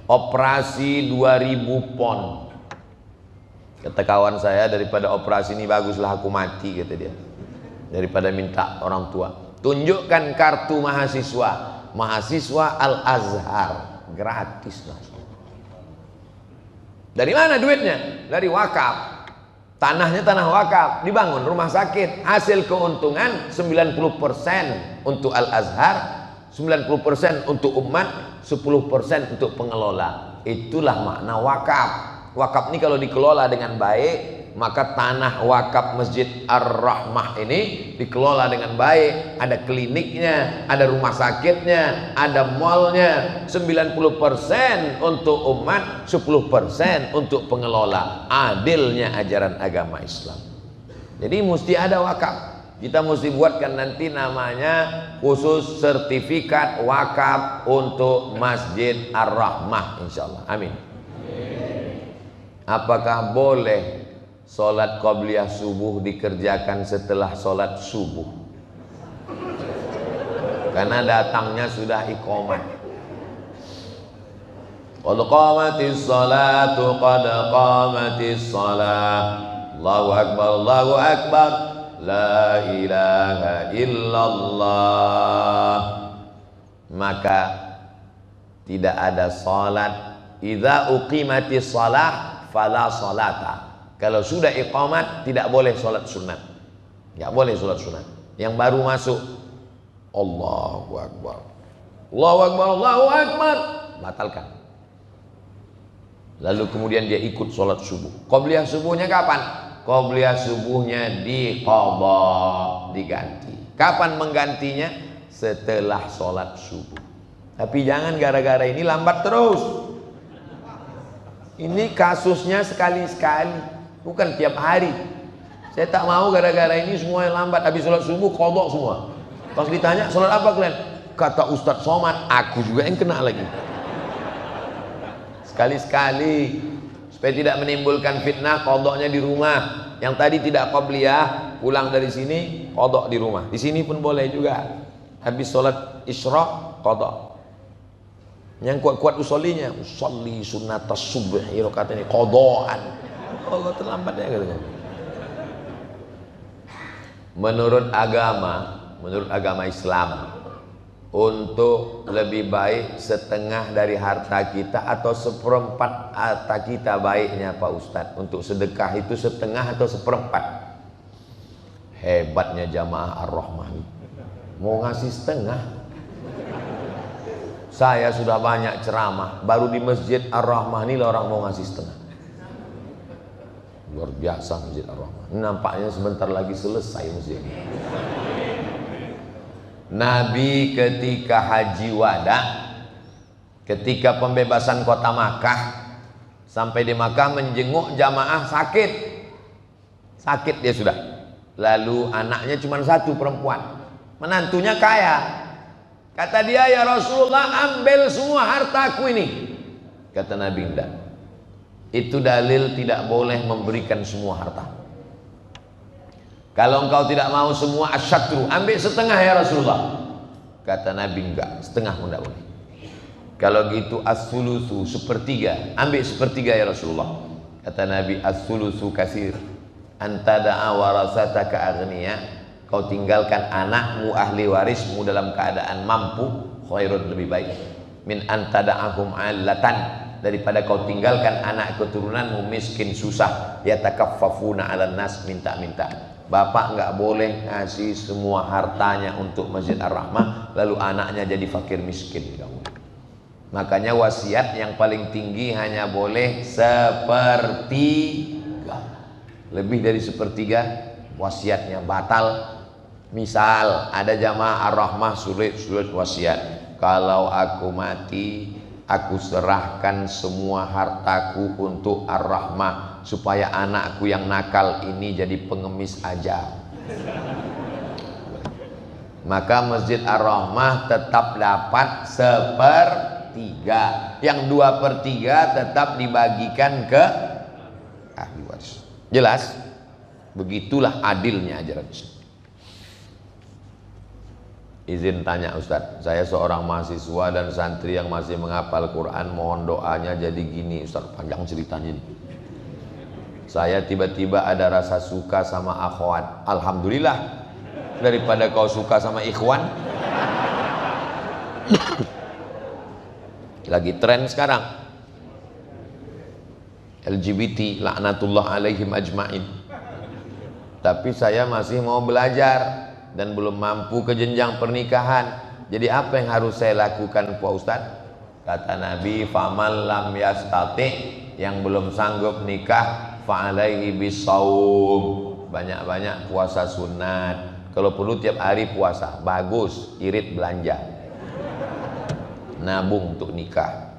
Operasi 2.000 pon. Kata kawan saya, daripada operasi ini baguslah aku mati, kata dia, daripada minta orang tua. Tunjukkan kartu mahasiswa. Mahasiswa Al-Azhar, gratis lah. Dari mana duitnya? Dari wakaf. Tanahnya tanah wakaf, dibangun rumah sakit. Hasil keuntungan 90% untuk Al-Azhar, 90% untuk umat, 10% untuk pengelola. Itulah makna wakaf. Wakaf ini kalau dikelola dengan baik, maka tanah wakaf Masjid Ar-Rahmah ini dikelola dengan baik. Ada kliniknya, ada rumah sakitnya, ada malnya. 90% untuk umat, 10% untuk pengelola. Adilnya ajaran agama Islam. Jadi mesti ada wakaf. Kita mesti buatkan nanti namanya khusus sertifikat wakaf untuk Masjid Ar-Rahmah, insyaallah. Amin. Apakah boleh sholat qabliyah subuh dikerjakan setelah sholat subuh? Karena datangnya sudah iqamat. Qad qamatis salatu, qad qamatis salah. Allahu akbar, Allahu akbar. La ilaha illallah. Maka tidak ada salat. Idza uqimatis salah fala salata. Kalau sudah iqamat tidak boleh sholat sunat. Tidak boleh sholat sunat. Yang baru masuk, Allahu akbar, Allahu akbar, Allahu akbar, batalkan. Lalu kemudian dia ikut sholat subuh. Qabliyah subuhnya kapan? Qabliyah subuhnya diqadha, diganti. Kapan menggantinya? Setelah sholat subuh. Tapi jangan gara-gara ini lambat terus. Ini kasusnya sekali-sekali, bukan tiap hari. Saya tak mau gara-gara ini semua yang lambat. Habis sholat subuh kodok semua. Pas ditanya sholat apa kalian? Kata Ustadz Somad, aku juga yang kena lagi. Sekali-sekali, supaya tidak menimbulkan fitnah, kodoknya di rumah. Yang tadi tidak qabliyah, pulang dari sini kodok di rumah. Di sini pun boleh juga. Habis sholat isyraq kodok. Yang kuat-kuat usollinya, usolli sunnatas subhi, rakaat ini qadaan. Allah terlambat ya katanya. Menurut agama Islam, untuk lebih baik setengah dari harta kita atau seperempat harta kita baiknya Pak Ustadz. Untuk sedekah itu setengah atau seperempat. Hebatnya jamaah Ar-Rahmah, mau ngasih setengah. Saya sudah banyak ceramah, baru di Masjid Ar-Rahmah ini orang mau ngasih setengah. Luar biasa Masjid Ar-Rahmah. Nampaknya sebentar lagi selesai masjid. Nabi ketika haji wada, ketika pembebasan kota Makkah, sampai di Makkah menjenguk jamaah sakit. Sakit dia sudah. Lalu anaknya cuma satu perempuan. Menantunya kaya. Kata dia, ya Rasulullah, ambil semua hartaku ini. Kata Nabi, enggak. Itu dalil tidak boleh memberikan semua harta. Kalau engkau tidak mau semua, asyatru, ambil setengah ya Rasulullah. Kata Nabi, enggak, setengah pun enggak boleh. Kalau gitu as-sulusu, sepertiga, ambil sepertiga ya Rasulullah. Kata Nabi, as-sulusu kasir, antada'a warasataka aghniya, kau tinggalkan anakmu ahli warismu dalam keadaan mampu, khairun, lebih baik, min antada'ahum allatan, daripada kau tinggalkan anak keturunanmu miskin susah, yatakaffafuna 'alan nas, minta-minta. Bapak nggak boleh ngasih semua hartanya untuk Masjid Ar-Rahmah lalu anaknya jadi fakir miskin. Makanya wasiat yang paling tinggi hanya boleh sepertiga. Lebih dari sepertiga wasiatnya batal. Misal ada jamaah Ar-Rahmah sulit wasiat, kalau aku mati aku serahkan semua hartaku untuk Ar-Rahmah supaya anakku yang nakal ini jadi pengemis aja. Maka Masjid Ar-Rahmah tetap dapat sepertiga, yang 2/3 tetap dibagikan ke ahli waris. Jelas? Begitulah adilnya ajaran Islam. Izin tanya Ustadz, saya seorang mahasiswa dan santri yang masih menghafal Quran, mohon doanya. Jadi gini Ustadz, panjang ceritanya ini. Saya tiba-tiba ada rasa suka sama akhwat. Alhamdulillah, daripada kau suka sama ikhwan. Lagi tren sekarang LGBT, laknatullah alaihim ajmain. Tapi saya masih mau belajar dan belum mampu ke jenjang pernikahan. Jadi apa yang harus saya lakukan Pak Ustadz? Kata Nabi, faman lam yastati, yang belum sanggup nikah, fa'alaihi bisawm, banyak-banyak puasa sunat. Kalau perlu tiap hari puasa, bagus, irit belanja, nabung untuk nikah.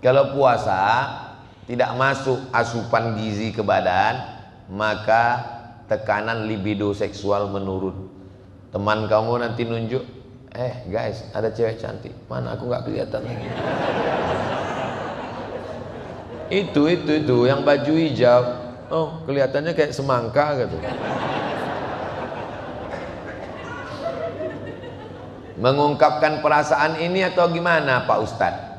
Kalau puasa tidak masuk asupan gizi ke badan, maka tekanan libido seksual menurun. Teman kamu nanti nunjuk, guys, ada cewek cantik, mana aku nggak kelihatan lagi. Itu yang baju hijau, oh kelihatannya kayak semangka gitu. Mengungkapkan perasaan ini atau gimana Pak Ustadz?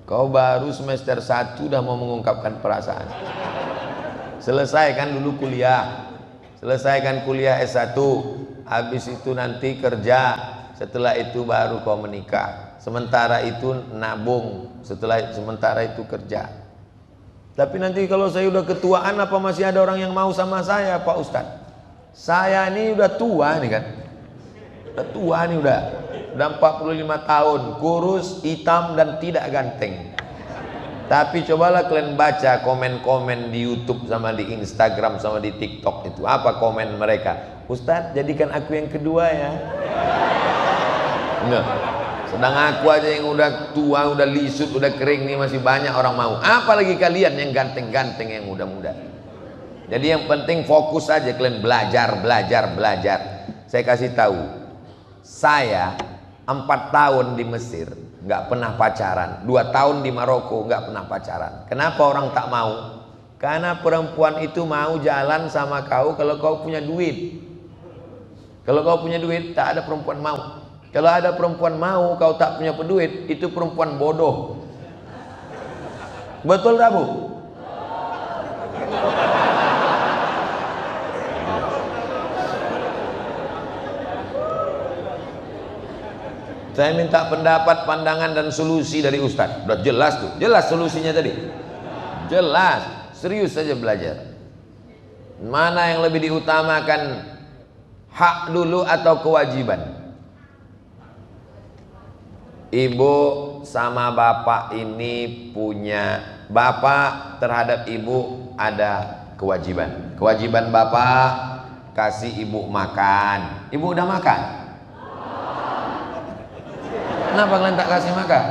Kau baru semester 1 udah mau mengungkapkan perasaan. Selesaikan dulu kuliah, selesaikan kuliah S1, habis itu nanti kerja, setelah itu baru kau menikah. Sementara itu nabung, sementara itu kerja. Tapi nanti kalau saya udah ketuaan, apa masih ada orang yang mau sama saya Pak Ustadz? Saya ini udah tua nih kan, udah tua nih, udah 45 tahun, kurus, hitam dan tidak ganteng. Tapi cobalah kalian baca komen-komen di YouTube sama di Instagram sama di TikTok itu. Apa komen mereka? Ustadz, jadikan aku yang kedua ya. Nah, sedang aku aja yang udah tua, udah lisut, udah kering nih masih banyak orang mau. Apalagi kalian yang ganteng-ganteng, yang muda-muda. Jadi yang penting fokus aja kalian belajar. Saya kasih tahu, saya 4 tahun di Mesir nggak pernah pacaran, 2 tahun di Maroko nggak pernah pacaran. Kenapa orang tak mau? Karena perempuan itu mau jalan sama kau kalau kau punya duit. Kalau kau punya duit, tak ada perempuan mau. Kalau ada perempuan mau, kau tak punya duit, itu perempuan bodoh. Betul tak Bu? Saya minta pendapat, pandangan dan solusi dari Ustadz. Udah jelas tuh, jelas solusinya tadi. Jelas, serius saja belajar. Mana yang lebih diutamakan, hak dulu atau kewajiban? Ibu sama bapak ini punya bapak terhadap ibu ada kewajiban. Kewajiban bapak kasih ibu makan. Ibu udah makan? Kenapa kalian tak kasih makan?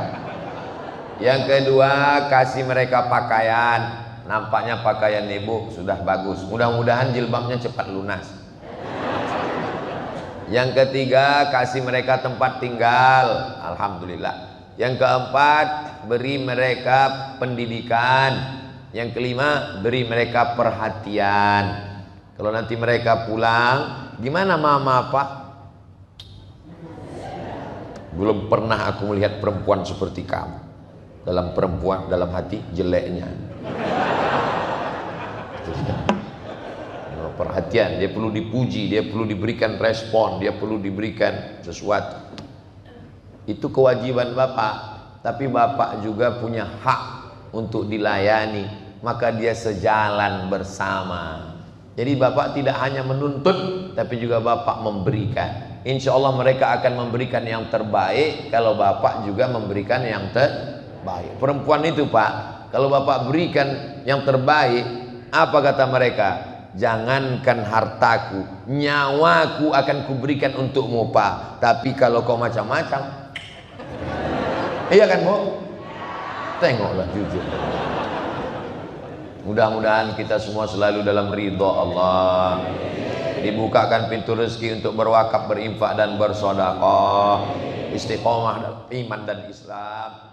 Yang kedua, kasih mereka pakaian. Nampaknya pakaian ibu sudah bagus. Mudah-mudahan jilbabnya cepat lunas. Yang ketiga, kasih mereka tempat tinggal. Alhamdulillah. Yang keempat, beri mereka pendidikan. Yang kelima, beri mereka perhatian. Kalau nanti mereka pulang, gimana mama pak? Belum pernah aku melihat perempuan seperti kamu. Dalam perempuan, dalam hati jeleknya. Perhatian, dia perlu dipuji, dia perlu diberikan respon, dia perlu diberikan sesuatu. Itu kewajiban bapak. Tapi bapak juga punya hak untuk dilayani, maka dia sejalan bersama. Jadi bapak tidak hanya menuntut, tapi juga bapak memberikan. Insya Allah mereka akan memberikan yang terbaik kalau bapak juga memberikan yang terbaik. Perempuan itu pak, kalau bapak berikan yang terbaik, apa kata mereka? Jangankan hartaku, nyawaku akan kuberikan untukmu pak. Tapi kalau kau macam-macam, iya kan bu? Tengoklah jujur. Mudah-mudahan kita semua selalu dalam ridha Allah. Dibukakan pintu rezeki untuk berwakaf, berinfak dan bersedekah. Istiqomah dalam iman dan Islam.